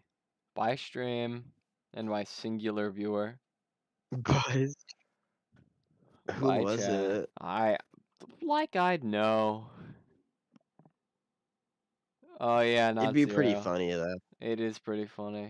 S2: Bye, stream. And my singular viewer.
S3: Buzz. Who
S2: Bye,
S3: was
S2: chat.
S3: it?
S2: Like I'd know. Oh yeah,
S3: It'd
S2: not
S3: be pretty
S2: zero.
S3: funny though.
S2: It is pretty funny.